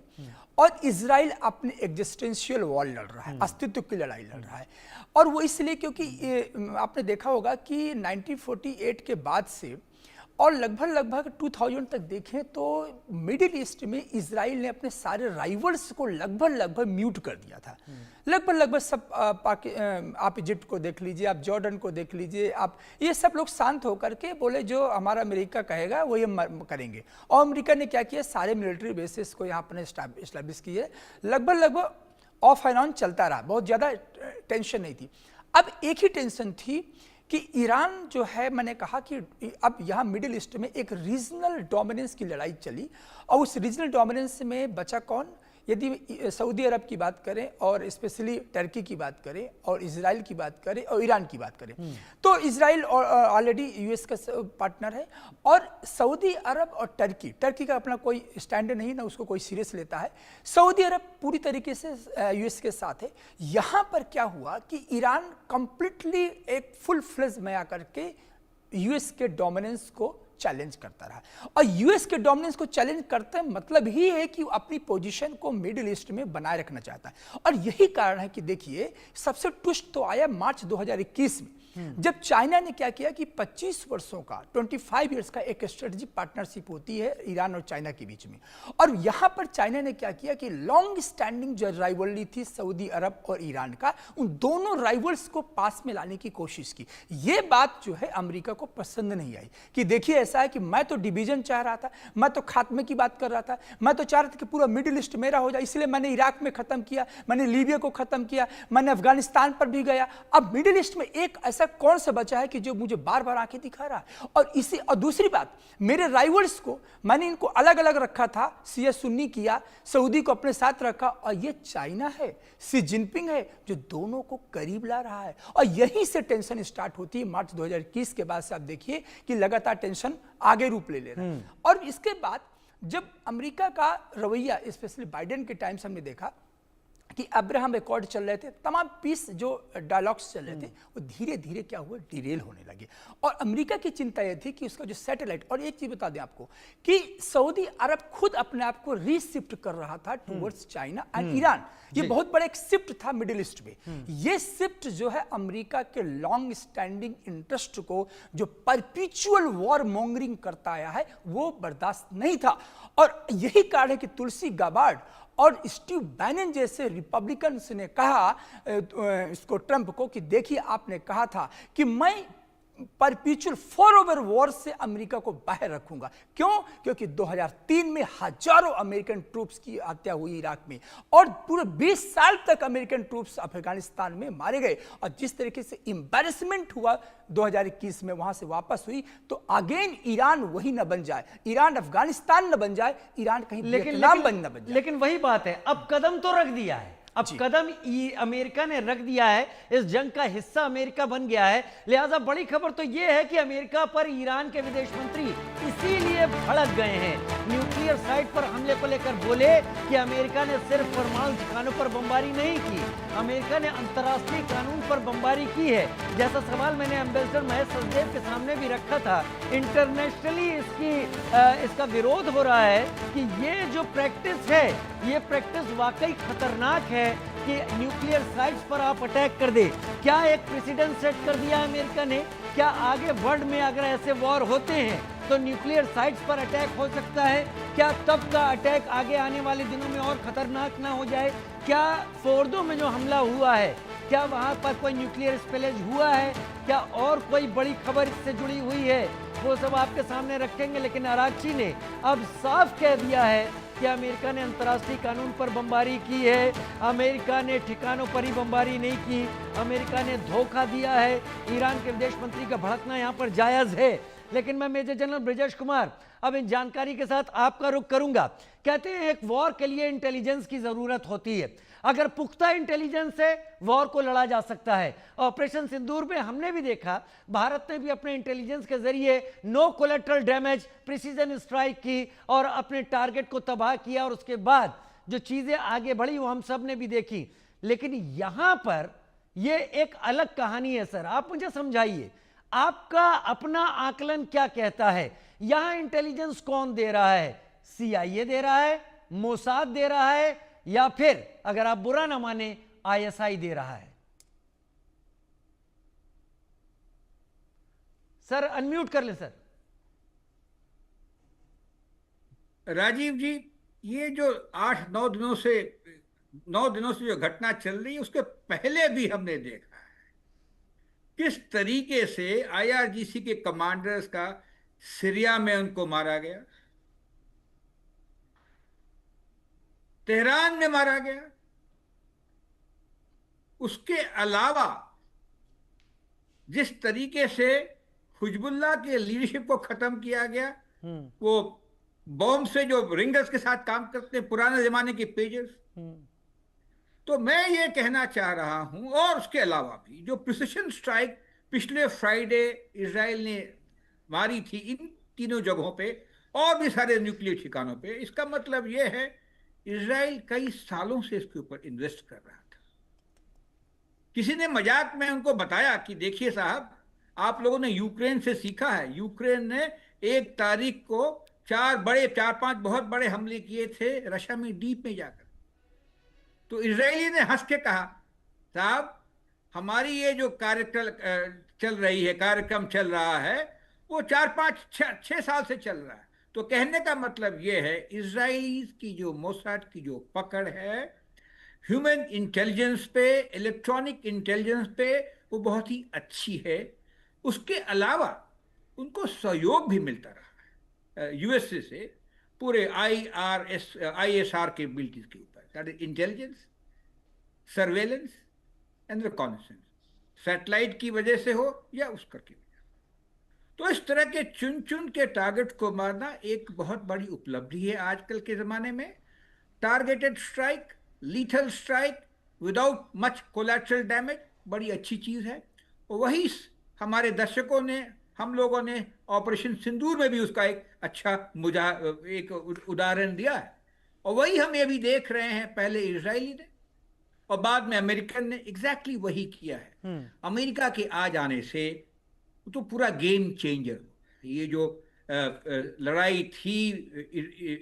और इजराइल अपने एग्जिस्टेंशियल वॉर लड़ रहा है, अस्तित्व की लड़ाई लड़ रहा है। और वो इसलिए क्योंकि आपने देखा होगा कि 1948 के बाद से और लगभग 2000 तक देखें तो मिडिल ईस्ट में इजराइल ने अपने सारे राइवल्स को लगभग म्यूट कर दिया था। लगभग सब आप इजिप्ट को देख लीजिए, आप जॉर्डन को देख लीजिए, आप ये सब लोग शांत होकर के बोले जो हमारा अमेरिका कहेगा वही हम करेंगे। और अमेरिका ने क्या किया, सारे मिलिट्री बेसिस को यहाँ अपने इस्टेब्लिश किए। लगभग ऑफ एंड ऑन चलता रहा, बहुत ज़्यादा टेंशन नहीं थी। अब एक ही टेंशन थी कि ईरान जो है, मैंने कहा कि अब यहाँ मिडिल ईस्ट में एक रीजनल डोमिनेंस की लड़ाई चली, और उस रीजनल डोमिनेंस में बचा कौन? यदि सऊदी अरब की बात करें और स्पेशली टर्की की बात करें और इजराइल की बात करें और ईरान की बात करें, तो इजराइल ऑलरेडी US का पार्टनर है, और सऊदी अरब और टर्की का अपना कोई स्टैंड नहीं, ना उसको कोई सीरियस लेता है। सऊदी अरब पूरी तरीके से US के साथ है। यहाँ पर क्या हुआ कि ईरान कंप्लीटली एक फुल फ्लेज में आकर के US के डोमिनेंस को चैलेंज करता रहा, और US के डोमिनेंस को चैलेंज करते मतलब ही है कि वो अपनी पोजीशन को मिडिल ईस्ट में बनाए रखना चाहता है। और यही कारण है कि देखिए, सबसे ट्विस्ट तो आया मार्च 2021 में, जब चाइना ने क्या किया कि 25 वर्षों का 25 इयर्स का एक स्ट्रेटेजिक पार्टनरशिप होती है ईरान और चाइना के बीच में। और यहां पर चाइना ने क्या किया कि लॉन्ग स्टैंडिंग जो राइवलरी थी सऊदी अरब और ईरान का, उन दोनों राइवल्स को पास में लाने की कोशिश की। ये बात जो है अमेरिका को पसंद नहीं आई कि देखिए, ऐसा है कि मैं तो डिवीजन चाह रहा था, मैं तो खात्मे की बात कर रहा था, मैं तो चाह रहा था कि पूरा मिडिल ईस्ट मेरा हो जाए, इसलिए मैंने इराक में खत्म किया, मैंने लीबिया को खत्म किया, मैंने अफगानिस्तान पर भी गया। अब मिडिल ईस्ट में एक ऐसा कौन सा बचा है कि जो मुझे बार बार आंखें दिखा रहा है? और दूसरी बात, मेरे राइवल्स को मैंने इनको अलग अलग रखा था, शिया सुन्नी किया, सऊदी को अपने साथ रखा, और ये चाइना है, शी जिनपिंग है जो दोनों को करीब ला रहा है। और यहीं से टेंशन स्टार्ट होती है। मार्च 2021 के बाद से आप देखिए कि लगातार टेंशन आगे रूप ले ले रहा है। और इसके बाद जब अमेरिका का रवैया, स्पेशली बाइडेन के टाइम से हमने देखा कि अब्राहम एकॉर्ड चल रहे थे, तमाम पीस जो डायलॉग्स चल रहे थे वो धीरे धीरे क्या हुआ, डिरेल होने लगे। और अमेरिका की चिंता ये थी कि उसका जो सैटेलाइट, और एक चीज बता दें आपको कि सऊदी अरब खुद अपने आप को रीशिफ्ट कर रहा था टुवर्ड्स चाइना एंड ईरान। ये बहुत बड़ा एक शिफ्ट था मिडिल ईस्ट में। ये शिफ्ट जो है अमेरिका के लॉन्ग स्टैंडिंग इंटरेस्ट को, जो परपिचुअल वॉर मॉन्गरिंग करता आया है, वो बर्दाश्त नहीं था। और यही कारण है कि तुलसी गाबार्ड और स्टीव बैनन जैसे रिपब्लिकन्स ने कहा इसको, ट्रंप को, कि देखिए आपने कहा था कि मैं परपिचुअल फॉरओवर वॉर से अमेरिका को बाहर रखूंगा। क्यों? क्योंकि 2003 में हजारों अमेरिकन ट्रूप्स की हत्या हुई इराक में, और पूरे 20 साल तक अमेरिकन ट्रूप्स अफगानिस्तान में मारे गए। और जिस तरीके से एम्बैरेसमेंट हुआ 2021 में वहां से वापस हुई, तो अगेन ईरान वही न बन जाए, ईरान अफगानिस्तान न बन जाए, ईरान कहीं वियतनाम बन न बन जाए। लेकिन वही बात है, अब कदम तो रख दिया है, अब कदम अमेरिका ने रख दिया है, इस जंग का हिस्सा अमेरिका बन गया है। लिहाजा बड़ी खबर तो यह है कि अमेरिका पर ईरान के विदेश मंत्री इसीलिए भड़क गए हैं। न्यूक्लियर साइट पर हमले को लेकर बोले कि अमेरिका ने सिर्फ परमाणु ठिकानों पर बमबारी नहीं की, अमेरिका ने अंतर्राष्ट्रीय कानून पर बमबारी की है। जैसा सवाल मैंने एम्बेसडर महेश सचदेव के सामने भी रखा था, इंटरनेशनली इसका विरोध हो रहा है कि ये जो प्रैक्टिस है, ये प्रैक्टिस वाकई खतरनाक है कि न्यूक्लियर साइट्स पर आप अटैक कर दे। क्या एक प्रेसिडेंट सेट कर दिया अमेरिका ने? क्या आगे वर्ल्ड में अगर ऐसे वॉर होते हैं तो न्यूक्लियर साइट्स पर अटैक हो सकता है? क्या तब का अटैक आगे आने वाले दिनों में और खतरनाक ना हो जाए? क्या फोर्दो में जो हमला हुआ है, क्या वहां पर कोई न्यूक्लियर स्पिलेज हुआ है? क्या और कोई बड़ी खबर इससे जुड़ी हुई है? वो सब आपके सामने रखेंगे। लेकिन आराघची ने अब साफ कह दिया है कि अमेरिका ने अंतर्राष्ट्रीय कानून पर बमबारी की है, अमेरिका ने ठिकानों पर ही बमबारी नहीं की, अमेरिका ने धोखा दिया है। ईरान के विदेश मंत्री का भड़कना यहाँ पर जायज़ है। लेकिन मैं मेजर जनरल ब्रजेश कुमार अब इन जानकारी के साथ आपका रुख करूंगा। कहते हैं एक वॉर के लिए इंटेलिजेंस की जरूरत होती है, अगर पुख्ता इंटेलिजेंस से वॉर को लड़ा जा सकता है। ऑपरेशन सिंदूर में हमने भी देखा, भारत ने भी अपने इंटेलिजेंस के जरिए no collateral damage precision strike की और अपने टारगेट को तबाह किया, और उसके बाद जो चीजें आगे बढ़ी वो हम सब ने भी देखी। लेकिन यहां पर ये एक अलग कहानी है। सर, आप मुझे समझाइए, आपका अपना आकलन क्या कहता है? यहां इंटेलिजेंस कौन दे रहा है? CIA दे रहा है, मोसाद दे रहा है, या फिर अगर आप बुरा ना माने ISI दे रहा है? सर अनम्यूट कर ले सर। राजीव जी, ये जो 8-9 दिनों से 9 दिनों से जो घटना चल रही है, उसके पहले भी हमने देखा है किस तरीके से IRGC के कमांडर्स का सीरिया में उनको मारा गया, तेहरान में मारा गया। उसके अलावा जिस तरीके से हिजबुल्लाह के लीडरशिप को खत्म किया गया, वो बॉम्ब से जो रिंगर्स के साथ काम करते हैं, पुराने जमाने के पेजर्स। तो मैं ये कहना चाह रहा हूं, और उसके अलावा भी जो प्रिसिशन स्ट्राइक पिछले फ्राइडे इजराइल ने मारी थी इन तीनों जगहों पे और भी सारे न्यूक्लियर ठिकानों पे, इसका मतलब ये है इजराइल कई सालों से इसके ऊपर इन्वेस्ट कर रहा था। किसी ने मजाक में उनको बताया कि देखिए साहब, आप लोगों ने यूक्रेन से सीखा है। यूक्रेन ने 1 तारीख को 4-5 बहुत बड़े हमले किए थे रशिया में डीप में जाकर। तो इजरायली ने हंस के कहा, साहब हमारी ये जो कार्यक्रम चल रहा है वो 4-5-6 साल से चल रहा है। तो कहने का मतलब ये है, इजराइल की जो मोसाद की जो पकड़ है ह्यूमन इंटेलिजेंस पे, इलेक्ट्रॉनिक इंटेलिजेंस पे, वो बहुत ही अच्छी है। उसके अलावा उनको सहयोग भी मिलता रहा है USA से पूरे ISR कैपेबिलिटीज के ऊपर, that is intelligence, surveillance and reconnaissance, satellite की वजह से हो या उस करके। तो इस तरह के चुन चुन के टारगेट को मारना एक बहुत बड़ी उपलब्धि है आजकल के ज़माने में। Targeted strike, lethal strike without much collateral damage बड़ी अच्छी चीज़ है। और वही हमारे दर्शकों ने, हम लोगों ने ऑपरेशन सिंदूर में भी उसका एक अच्छा एक उदाहरण दिया है। और वही हम ये भी देख रहे हैं, पहले इजरायली ने और बाद में अमेरिकन ने एग्जैक्टली वही किया है। अमेरिका के आ जाने से तो पूरा गेम चेंजर, ये जो लड़ाई थी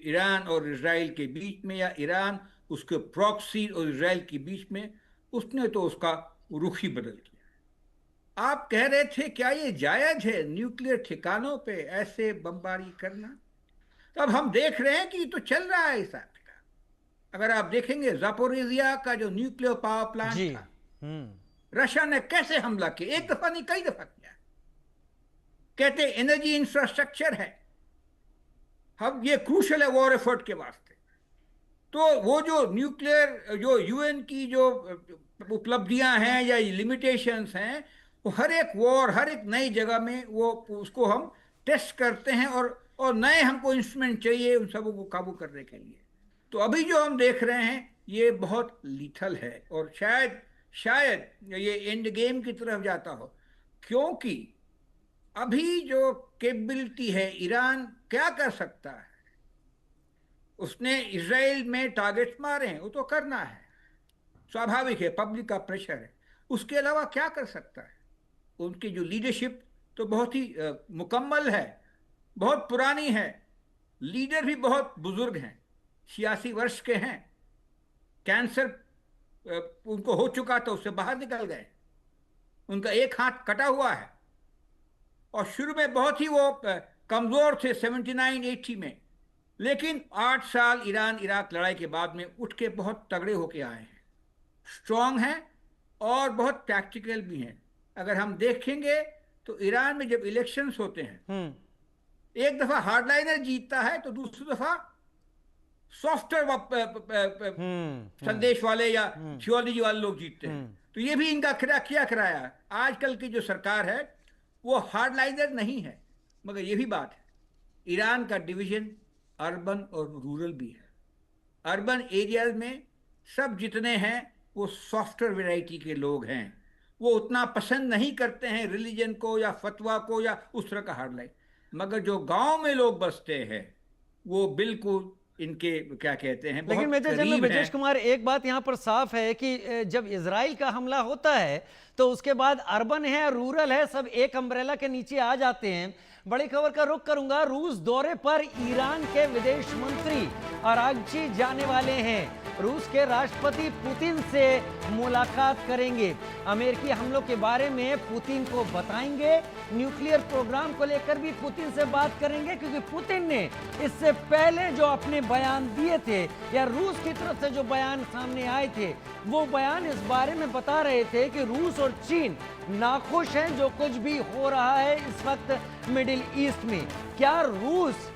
ईरान और इजराइल के बीच में, या ईरान उसके प्रॉक्सी और इजराइल के बीच में, उसने तो उसका रुख ही बदल दिया। आप कह रहे थे क्या ये जायज है न्यूक्लियर ठिकानों पे ऐसे बमबारी करना? तो अब हम देख रहे हैं कि तो चल रहा है ऐसा। अगर आप देखेंगे जापोरिजिया का जो न्यूक्लियर पावर प्लांट था, रशिया ने कैसे हमला किया, एक दफा नहीं कई दफा किया। कहते एनर्जी इंफ्रास्ट्रक्चर है, हम ये क्रूशल है वॉर एफर्ट के वास्ते। तो वो जो न्यूक्लियर जो यूएन की जो उपलब्धियां हैं या लिमिटेशंस हैं, वो हर एक वॉर, हर एक नई जगह में वो उसको हम टेस्ट करते हैं, और नए हमको इंस्ट्रूमेंट चाहिए उन सबों को काबू करने के लिए। तो अभी जो हम देख रहे हैं ये बहुत लीथल है, और शायद ये एंड गेम की तरफ जाता हो, क्योंकि अभी जो कैपेबिलिटी है, ईरान क्या कर सकता है? उसने इजराइल में टारगेट्स मारे हैं, वो तो करना है, स्वाभाविक है, पब्लिक का प्रेशर है। उसके अलावा क्या कर सकता है? उनकी जो लीडरशिप तो बहुत ही मुकम्मल है, बहुत पुरानी है, लीडर भी बहुत बुजुर्ग हैं, 86 वर्ष के हैं, कैंसर उनको हो चुका था, उससे बाहर निकल गए, उनका एक हाथ कटा हुआ है, और शुरू में बहुत ही वो कमजोर थे 79-80 में, लेकिन 8 साल ईरान इराक लड़ाई के बाद में उठ के बहुत तगड़े होके आए हैं, स्ट्रांग हैं और बहुत प्रैक्टिकल भी हैं। अगर हम देखेंगे तो ईरान में जब इलेक्शंस होते हैं, एक दफा हार्डलाइनर जीतता है तो दूसरी दफा सॉफ्टवेयर संदेश वाले या थियोलॉजी वाले लोग जीतते हैं। तो ये भी इनका किया कराया। आजकल की जो सरकार है वो हार्डलाइनर नहीं है, मगर ये भी बात है, ईरान का डिवीजन अर्बन और रूरल भी है। अर्बन एरियाज में सब जितने हैं वो सॉफ्टवेयर वैरायटी के लोग हैं, वो उतना पसंद नहीं करते हैं रिलीजन को या फतवा को या उस तरह का हार्डलाइन। मगर जो गांव में लोग बसते हैं वो बिल्कुल इनके क्या कहते हैं, लेकिन मेजर जनरल ब्रजेश कुमार, एक बात यहाँ पर साफ है कि जब इजराइल का हमला होता है तो उसके बाद अर्बन है, रूरल है, सब एक अम्ब्रेला के नीचे आ जाते हैं। बड़ी खबर का रुख करूंगा, रूस दौरे पर ईरान के विदेश मंत्री अरागची जाने वाले हैं, रूस के राष्ट्रपति पुतिन से मुलाकात करेंगे, अमेरिकी हमलों के बारे में पुतिन को बताएंगे, न्यूक्लियर प्रोग्राम को लेकर भी पुतिन से बात करेंगे, क्योंकि पुतिन ने इससे पहले जो अपने बयान दिए थे या रूस की तरफ से जो बयान सामने आए थे, वो बयान इस बारे में बता रहे थे कि रूस और चीन नाखुश हैं जो कुछ भी हो रहा है इस वक्त मिडिल ईस्ट में। क्या रूस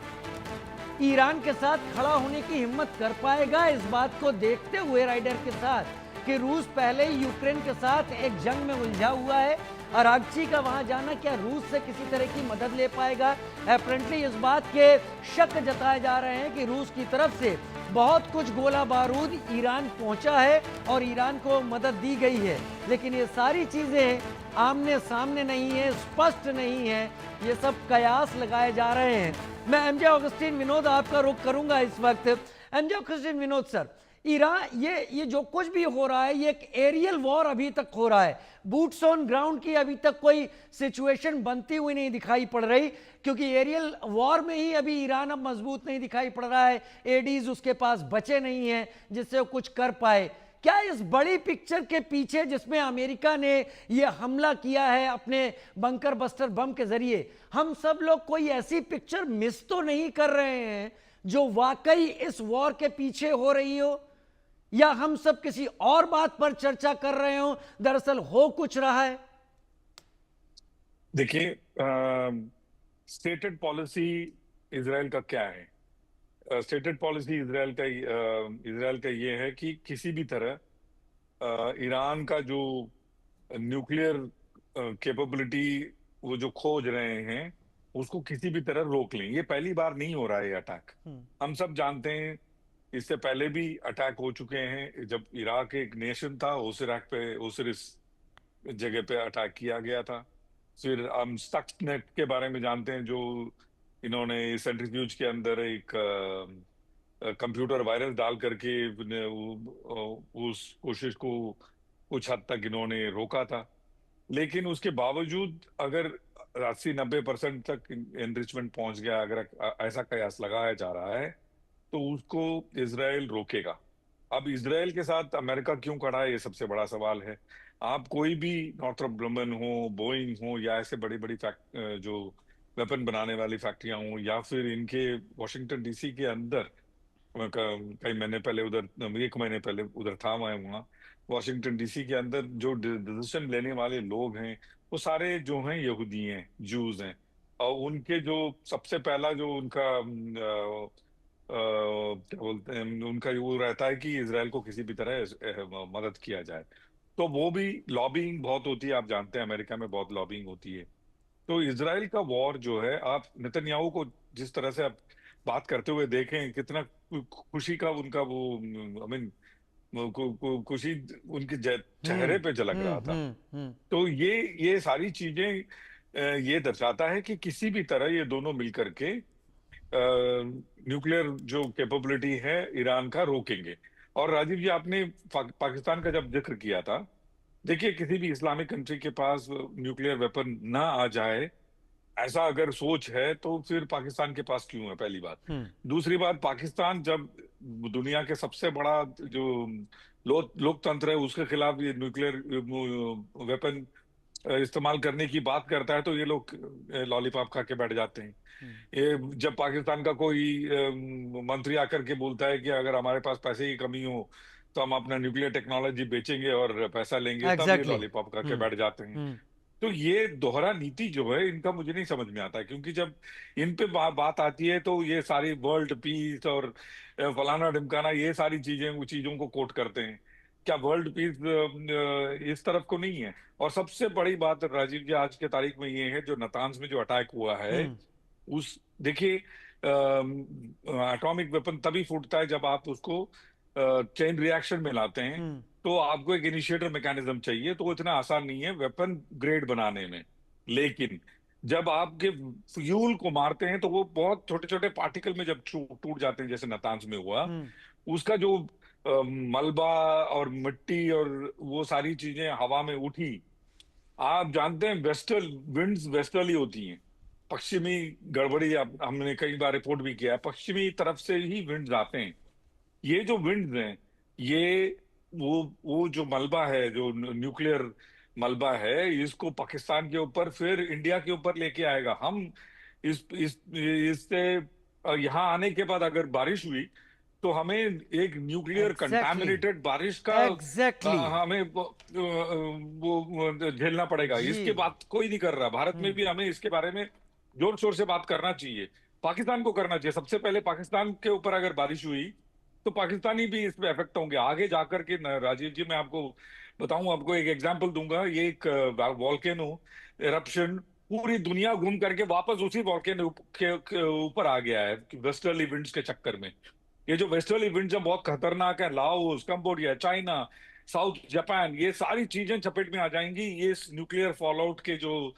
ईरान के साथ खड़ा होने की हिम्मत कर पाएगा? इस बात को देखते हुए राइडर के साथ कि रूस पहले ही यूक्रेन के साथ एक जंग में उलझा हुआ है, अरागची का वहां जाना क्या रूस से किसी तरह की मदद ले पाएगा? अपेरेंटली इस बात के शक जताए जा रहे हैं कि रूस की तरफ से बहुत कुछ गोला बारूद ईरान पहुंचा है और ईरान को मदद दी गई है, लेकिन ये सारी चीजें आमने सामने नहीं है, स्पष्ट नहीं है, ये सब कयास लगाए जा रहे हैं। मैं एमजे ऑगस्टिन विनोद आपका रुख करूंगा इस वक्त। MJ Augustine Vinod sir, Iran ये जो कुछ भी हो रहा है ये एक एरियल वॉर अभी तक हो रहा है, बूट्स ऑन ग्राउंड की अभी तक कोई सिचुएशन बनती हुई नहीं दिखाई पड़ रही, क्योंकि एरियल वॉर में ही अभी ईरान अब मजबूत नहीं दिखाई पड़ रहा है, एडीज उसके पास बचे नहीं हैं जिससे वो कुछ कर पाए। क्या इस बड़ी पिक्चर के पीछे जिसमें अमेरिका ने यह हमला किया है अपने बंकर बस्टर बम के जरिए, हम सब लोग कोई ऐसी पिक्चर मिस तो नहीं कर रहे हैं जो वाकई इस वॉर के पीछे हो रही हो, या हम सब किसी और बात पर चर्चा कर रहे हो, दरअसल हो कुछ रहा है? देखिए, स्टेटेड पॉलिसी इजराइल का क्या है? स्टेटेड पॉलिसी इजराइल का ये है कि किसी भी तरह ईरान का जो न्यूक्लियर कैपेबिलिटी वो जो खोज रहे हैं उसको किसी भी तरह रोक लें। ये पहली बार नहीं हो रहा है अटैक, हम सब जानते हैं, इससे पहले भी अटैक हो चुके हैं। जब इराक एक नेशन था, उस इराक पे उस जगह पे अटैक किया गया था, फिर हम स्टक्सनेट के बारे में जानते हैं, जो इन्होंने सेंट्रीफ्यूज के अंदर एक कंप्यूटर वायरस डाल करके उस कोशिश को कुछ हद तक इन्होंने रोका था। लेकिन उसके बावजूद अगर 80-90% तक एनरिचमेंट पहुंच गया, अगर ऐसा कयास लगाया जा रहा है, तो उसको इजराइल रोकेगा। अब इजराइल के साथ अमेरिका क्यों खड़ा है, ये सबसे बड़ा सवाल है। आप कोई भी नॉर्थरोप ग्रमन हो, बोइंग हो, या ऐसे बड़ी बड़ी जो वेपन बनाने वाली फैक्ट्रियां हो, या फिर इनके वॉशिंगटन डीसी के अंदर कई महीने पहले उधर, 1 महीने पहले उधर था मैं वहाँ, वॉशिंगटन डीसी के अंदर जो डिसीजन लेने वाले लोग हैं वो सारे जो हैं यहूदी हैं, जूज हैं। और उनके जो सबसे पहला जो उनका क्या बोलते हैं, उनका वो रहता है कि इजराइल को किसी भी तरह मदद किया जाए। तो वो भी लॉबिंग बहुत होती है, आप जानते हैं अमेरिका में बहुत लॉबिंग होती है। तो इजराइल का वॉर जो है, आप नेतन्याहू को जिस तरह से आप बात करते हुए देखें, कितना खुशी का उनका वो, आई मीन खुशी उनके चेहरे पे झलक रहा था। तो ये सारी चीजें ये दर्शाता है कि किसी भी तरह ये दोनों मिलकर के न्यूक्लियर जो कैपेबिलिटी है ईरान का रोकेंगे। और राजीव जी, आपने पाकिस्तान का जब जिक्र किया था, देखिए किसी भी इस्लामिक कंट्री के पास न्यूक्लियर वेपन ना आ जाए, ऐसा अगर सोच है तो फिर पाकिस्तान के पास क्यों है, पहली बात। दूसरी बात, पाकिस्तान जब दुनिया के सबसे बड़ा जो लोकतंत्र है उसके खिलाफ ये न्यूक्लियर वेपन इस्तेमाल करने की बात करता है, तो ये लोग लॉलीपॉप खा के बैठ जाते हैं। ये जब पाकिस्तान का कोई मंत्री आकर के बोलता है कि अगर हमारे पास पैसे की कमी हो तो हम अपना न्यूक्लियर टेक्नोलॉजी बेचेंगे और पैसा लेंगे, तब ये लॉलीपॉप खा के बैठ जाते हैं। तो ये दोहरा नीति जो है इनका मुझे नहीं समझ में आता है, क्योंकि जब इन पे बात आती है तो ये सारी वर्ल्ड पीस और फलाना ढिमकाना, ये सारी चीजों को कोट करते हैं। क्या वर्ल्ड पीस इस तरफ को नहीं है? और सबसे बड़ी बात राजीव जी आज के तारीख में ये है, जो नातांज में जो अटैक हुआ है, उस देखिए एटॉमिक वेपन तभी फूटता है जब आप उसको चेन रिएक्शन में लाते हैं। तो आपको एक इनिशिएटर मैकेनिज्म चाहिए, तो इतना आसान नहीं है वेपन ग्रेड बनाने में। लेकिन जब आपके फ्यूल को मारते हैं तो वो बहुत छोटे छोटे पार्टिकल में जब टूट जाते हैं, जैसे नातांज में हुआ, उसका जो मलबा और मिट्टी और वो सारी चीजें हवा में उठी। आप जानते हैं वेस्टर्न विंड्स वेस्टर्ली होती हैं, पश्चिमी गड़बड़ी हमने कई बार रिपोर्ट भी किया है, पश्चिमी तरफ से ही विंड्स आते हैं। ये जो विंड्स हैं, ये वो जो मलबा है, जो न्यूक्लियर मलबा है, इसको पाकिस्तान के ऊपर फिर इंडिया के ऊपर लेके आएगा। हम इससे यहाँ आने के बाद अगर बारिश हुई तो हमें एक न्यूक्लियर कंटामिनेटेड बारिश का हमें वो झेलना पड़ेगा। इसके बात कोई नहीं कर रहा। भारत में भी हमें इसके बारे में जोर शोर से बात करना चाहिए, पाकिस्तान को करना चाहिए। सबसे पहले पाकिस्तान के ऊपर अगर बारिश हुई तो पाकिस्तानी भी इस पे इफेक्ट होंगे आगे जाकर के। राजीव जी, मैं आपको बताऊं, आपको एक एग्जांपल दूंगा। ये एक वॉल्केनो एरप्शन पूरी दुनिया घूम करके वापस उसी वॉल्केनो के ऊपर आ गया है वेस्टर्ली विंड्स के चक्कर में। ये जो वेस्टर्ली विंड्स हैं बहुत खतरनाक है। Laos, Cambodia, China, south Japan, ये सारी चीजें चपेट में आ जाएंगी ये न्यूक्लियर फॉलआउट के, जो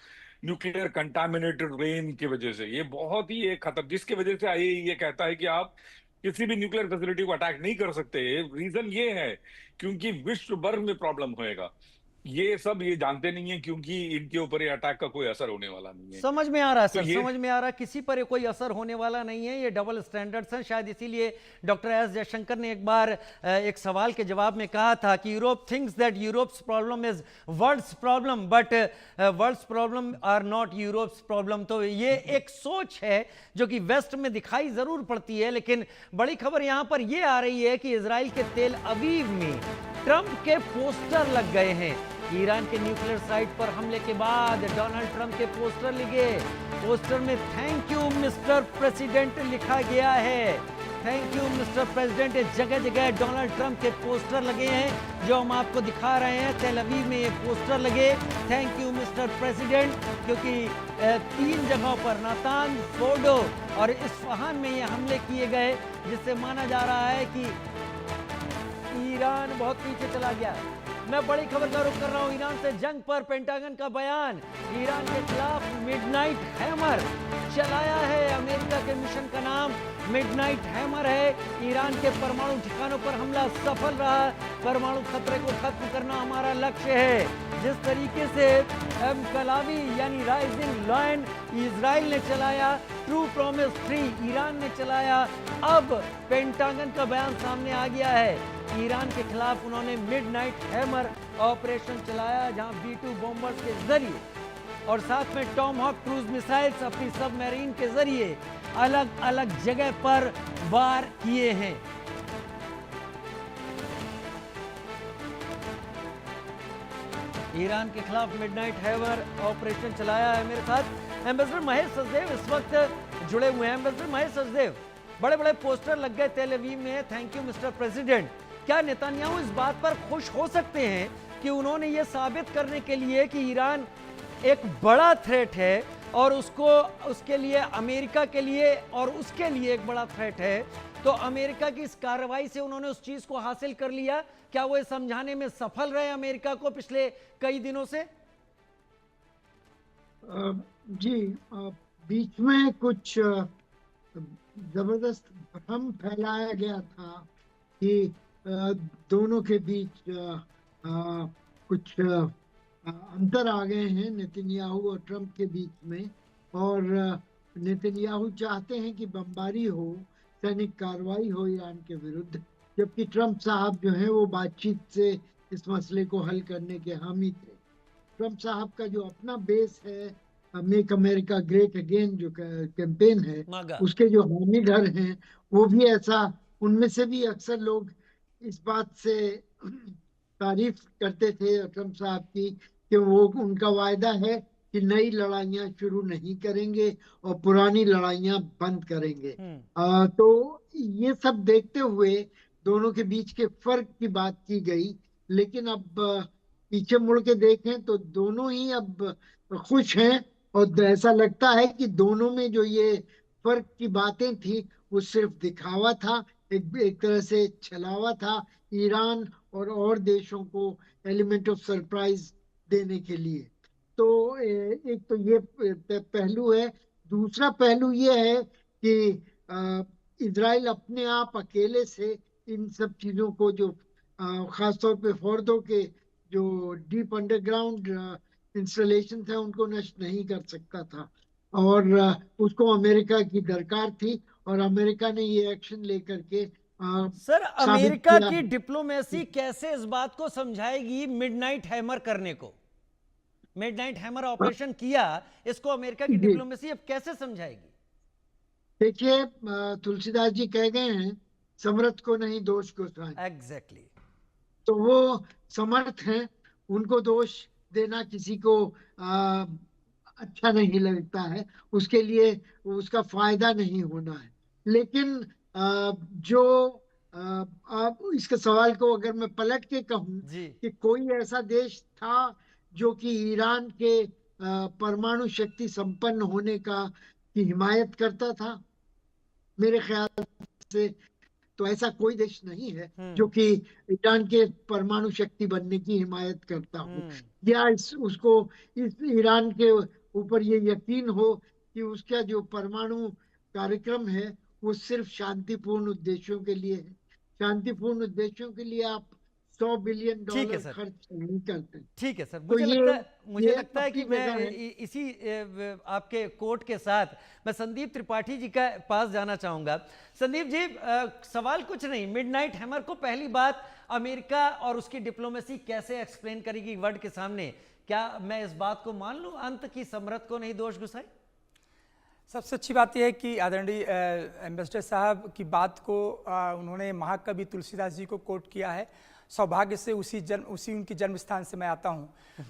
न्यूक्लियर कंटामिनेटेड रेन की वजह से। ये बहुत ही एक खतर, जिसकी वजह से ये कहता है कि आप किसी भी न्यूक्लियर फैसिलिटी को अटैक नहीं कर सकते। रीजन ये है क्योंकि विश्व भर में प्रॉब्लम होएगा। ये सब ये जानते नहीं है, क्योंकि इनके ऊपर ये अटैक का कोई असर होने वाला नहीं है। समझ में आ रहा है सर, समझ में आ रहा है, किसी पर कोई असर होने वाला नहीं है। ये डबल स्टैंडर्ड्स हैं। शायद इसीलिए डॉक्टर एस जयशंकर ने एक बार एक सवाल के जवाब में कहा था कि Europe thinks that Europe's problem is world's problem, but world's problem are not Europe's problem. तो ये एक सोच है जो कि वेस्ट में दिखाई जरूर पड़ती है। लेकिन बड़ी खबर यहां पर यह आ रही है कि इजराइल के तेल अवीव में ट्रंप के पोस्टर लग गए हैं। ईरान के न्यूक्लियर साइट पर हमले के बाद डोनाल्ड ट्रंप के पोस्टर लगे। पोस्टर में थैंक यू मिस्टर प्रेसिडेंट लिखा गया है। Thank you mister president. जगह जगह डोनाल्ड ट्रंप के पोस्टर लगे हैं जो हम आपको दिखा रहे हैं। तेल अवीव में ये पोस्टर लगे थैंक यू मिस्टर प्रेसिडेंट, क्योंकि 3 जगहों पर नातांज, फोर्डो और इस्फहान में ये हमले किए गए, जिससे माना जा रहा है कि ईरान बहुत पीछे चला गया। मैं बड़ी खबर का रुख कर रहा हूं। ईरान से जंग पर पेंटागन का बयान। ईरान के खिलाफ मिडनाइट हैमर चलाया है। अमेरिका के मिशन का नाम मिडनाइट हैमर है। ईरान के परमाणु ठिकानों पर हमला सफल रहा। परमाणु खतरे को खत्म करना हमारा लक्ष्य है। जिस तरीके से कलावी यानी राइजिंग लायन इजराइल ने चलाया, ट्रू प्रॉमिस 3 ईरान ने चलाया, अब पेंटागन का बयान सामने आ गया है। ईरान के खिलाफ उन्होंने मिडनाइट हैमर ऑपरेशन चलाया, जहां B-2 बॉम्बर्स के जरिए और साथ में टॉमहॉक क्रूज मिसाइल्स अपनी सबमरीन के जरिए अलग अलग जगह पर वार किए हैं। ईरान के खिलाफ मिडनाइट हैमर ऑपरेशन चलाया है। मेरे साथ एम्बेसडर महेश सचदेव इस वक्त जुड़े हुए हैं। एम्बेसडर महेश सचदेव, बड़े बड़े पोस्टर लग गए तेल अवीव में, थैंक यू मिस्टर प्रेसिडेंट। क्या नेतन्याहू इस बात पर खुश हो सकते हैं कि उन्होंने ये साबित करने के लिए कि ईरान एक बड़ा थ्रेट है और उसके लिए अमेरिका के लिए और उसके लिए एक बड़ा थ्रेट है, तो अमेरिका की इस कार्रवाई से उन्होंने उस चीज को हासिल कर लिया? क्या वो समझाने में सफल रहे अमेरिका को पिछले कई दिनों से? जी, बीच में कुछ जबरदस्त भ्रम फैलाया गया था कि दोनों के बीच कुछ अंतर आ गए हैं नेतन्याहू और ट्रंप के बीच में, और नेतन्याहू चाहते हैं कि बमबारी हो, सैनिक कार्रवाई हो ईरान के विरुद्ध, जबकि ट्रंप साहब जो है वो बातचीत से इस मसले को हल करने के हामी थे। ट्रंप साहब का जो अपना बेस है, मेक अमेरिका ग्रेट अगेन जो कैंपेन है, उसके जो हामीदर हैं वो भी ऐसा, उनमें से भी अक्सर लोग इस बात से तारीफ करते थे ट्रंप साहब की कि वो उनका वायदा है कि नई लड़ाइयां शुरू नहीं करेंगे और पुरानी लड़ाइयां बंद करेंगे। तो ये सब देखते हुए दोनों के बीच के फर्क की बात की गई, लेकिन अब पीछे मुड़ के देखें तो दोनों ही अब खुश हैं, और ऐसा लगता है कि दोनों में जो ये फर्क की बातें थी वो सिर्फ दिखावा था, एक तरह से छलावा था ईरान और देशों को एलिमेंट ऑफ सरप्राइज देने के लिए। तो एक तो ये पहलू है। दूसरा पहलू ये है कि इजराइल अपने आप अकेले से इन सब चीजों को, जो खासतौर पे फोर्दो के जो डीप अंडरग्राउंड इंस्टॉलेशन है, उनको नष्ट नहीं कर सकता था, और उसको अमेरिका की दरकार थी, और अमेरिका ने ये एक्शन लेकर के सर, अमेरिका की डिप्लोमेसी कैसे इस बात को समझाएगी मिडनाइट हैमर करने को? मिडनाइट हैमर ऑपरेशन किया, इसको अमेरिका की डिप्लोमेसी अब कैसे समझाएगी? देखिए, तुलसीदास जी कह गए हैं, समर्थ को नहीं दोष को सहाय। एग्जैक्टली। तो वो समर्थ हैं, उनको दोष देना किसी को अच्छा नहीं लगता है, उसके लिए उसका फायदा नहीं होना है। लेकिन जो आप इसके सवाल को अगर मैं पलट के कहूँ कि कोई ऐसा देश था जो कि ईरान के परमाणु शक्ति संपन्न होने की हिमायत करता था, मेरे ख्याल से तो ऐसा कोई देश नहीं है जो कि ईरान के परमाणु शक्ति बनने की हिमायत करता हो, या उसको इस ईरान के ऊपर ये यकीन हो कि उसका जो परमाणु कार्यक्रम है वो सिर्फ शांतिपूर्ण उद्देश्यों के लिए है। शांतिपूर्ण उद्देश्यों के लिए आप $100 बिलियन खर्च नहीं करते। ठीक है सर, तो मुझे लगता है कि मैं इसी आपके कोट के साथ मैं संदीप त्रिपाठी जी के पास जाना चाहूंगा। संदीप जी, सवाल कुछ नहीं, मिडनाइट हैमर को पहली बात अमेरिका और उसकी डिप्लोमेसी कैसे एक्सप्लेन करेगी वर्ल्ड के सामने? क्या मैं इस बात को मान लूं अंत की समृद्ध को नहीं दोष घुसाई? सबसे अच्छी बात यह है कि आदरणीय एम्बेसडर साहब की बात को उन्होंने महाकवि तुलसीदास जी को कोट किया है। सौभाग्य से उसी उनकी जन्म स्थान से मैं आता हूं,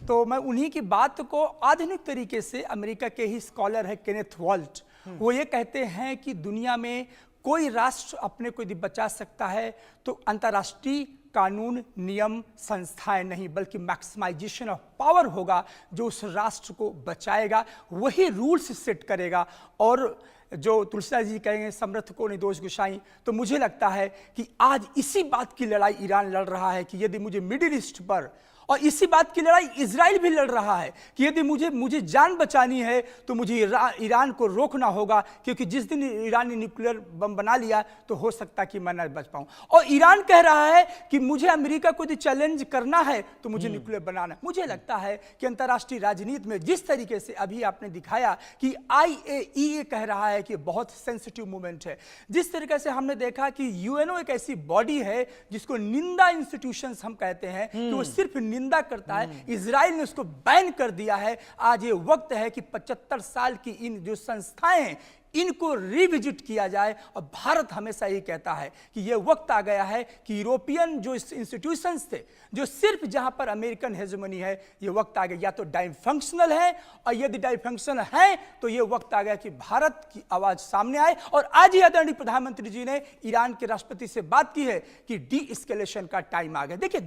तो मैं उन्हीं की बात को आधुनिक तरीके से, अमेरिका के ही स्कॉलर है केनेथ वॉल्ट, वो ये कहते हैं कि दुनिया में कोई राष्ट्र अपने को यदि बचा सकता है तो अंतर्राष्ट्रीय कानून, नियम, संस्थाएं नहीं, बल्कि मैक्सिमाइजेशन ऑफ पावर होगा जो उस राष्ट्र को बचाएगा, वही रूल्स सेट करेगा। और जो तुलसीदास जी कहेंगे समर्थ को निर्दोष गुसाई, तो मुझे लगता है कि आज इसी बात की लड़ाई ईरान लड़ रहा है कि यदि मुझे मिडिल ईस्ट पर, और इसी बात की लड़ाई इजराइल भी लड़ रहा है कि यदि मुझे जान बचानी है तो मुझे ईरान को रोकना होगा, क्योंकि जिस दिन ईरान ने न्यूक्लियर बम बना लिया तो हो सकता है कि मैं न बच पाऊं। और ईरान कह रहा है कि मुझे अमेरिका को यदि चैलेंज करना है तो मुझे न्यूक्लियर बनाना है। मुझे लगता है कि अंतर्राष्ट्रीय राजनीति में जिस तरीके से अभी आपने दिखाया कि IAEA कह रहा है कि बहुत सेंसिटिव मूवमेंट है, जिस तरीके से हमने देखा कि UNO एक ऐसी बॉडी है जिसको निंदा इंस्टीट्यूशंस हम कहते हैं कि वो सिर्फ निंदा करता है, इजराइल ने उसको बैन कर दिया है। आज ये वक्त है कि 75 साल की इन जो संस्थाएं हैं इनको रिविजिट किया जाए। और भारत हमेशा ये कहता है कि ये वक्त आ गया है कि यूरोपियन जो इंस्टीट्यूशंस थे, जो सिर्फ जहां पर अमेरिकन हेजेमनी है, ये वक्त आ गया या तो डाइफंक्शनल है, और यदि डाइफंक्शनल है तो ये वक्त आ गया कि भारत की आवाज सामने आए। और आज ही आदरणीय प्रधानमंत्री जी ने ईरान के राष्ट्रपति से बात की है कि डी एस्केलेशन का टाइम आ गया। देखिए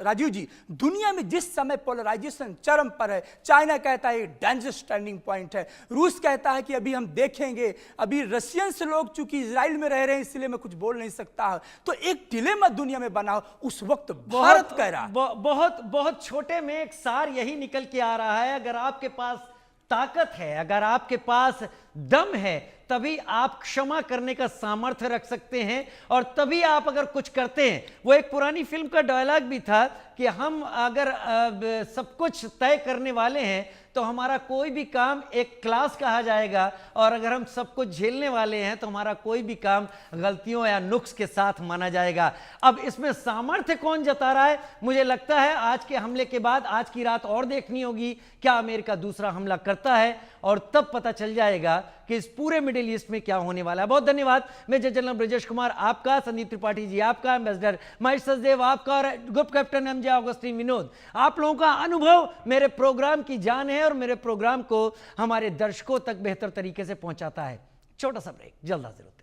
राजीव जी, दुनिया में जिस समय पोलराइजेशन चरम पर है, चाइना कहता है डेंजरस टर्निंग पॉइंट है, रूस कहता है कि अभी हम देखेंगे, अभी रशियंस लोग चूंकि इजराइल में रह रहे हैं इसलिए मैं कुछ बोल नहीं सकता, तो एक डिलेमा दुनिया में बना। उस वक्त भारत कह रहा बहुत छोटे में एक सार यही निकल के आ रहा है, अगर आपके पास ताकत है, अगर आपके पास दम है, तभी आप क्षमा करने का सामर्थ्य रख सकते हैं, और तभी आप अगर कुछ करते हैं। वो एक पुरानी फिल्म का डायलॉग भी था कि हम अगर सब कुछ तय करने वाले हैं तो हमारा कोई भी काम एक क्लास कहा जाएगा, और अगर हम सब कुछ झेलने वाले हैं तो हमारा कोई भी काम गलतियों या नुक्स के साथ माना जाएगा। अब इसमें सामर्थ्य कौन जता रहा है? मुझे लगता है आज के हमले के बाद आज की रात और देखनी होगी, क्या अमेरिका दूसरा हमला करता है, और तब पता चल जाएगा कि इस पूरे मिडिल ईस्ट में क्या होने वाला है। बहुत धन्यवाद मेजर जनरल ब्रजेश कुमार आपका, संदीप त्रिपाठी जी आपका, एम्बेसडर महेश सचदेव आपका, और group captain MJ Augustine Vinod. आप लोगों का अनुभव मेरे प्रोग्राम की जान है और मेरे प्रोग्राम को हमारे दर्शकों तक बेहतर तरीके से पहुंचाता है। छोटा सा ब्रेक, जल्द हाजिर होते हैं।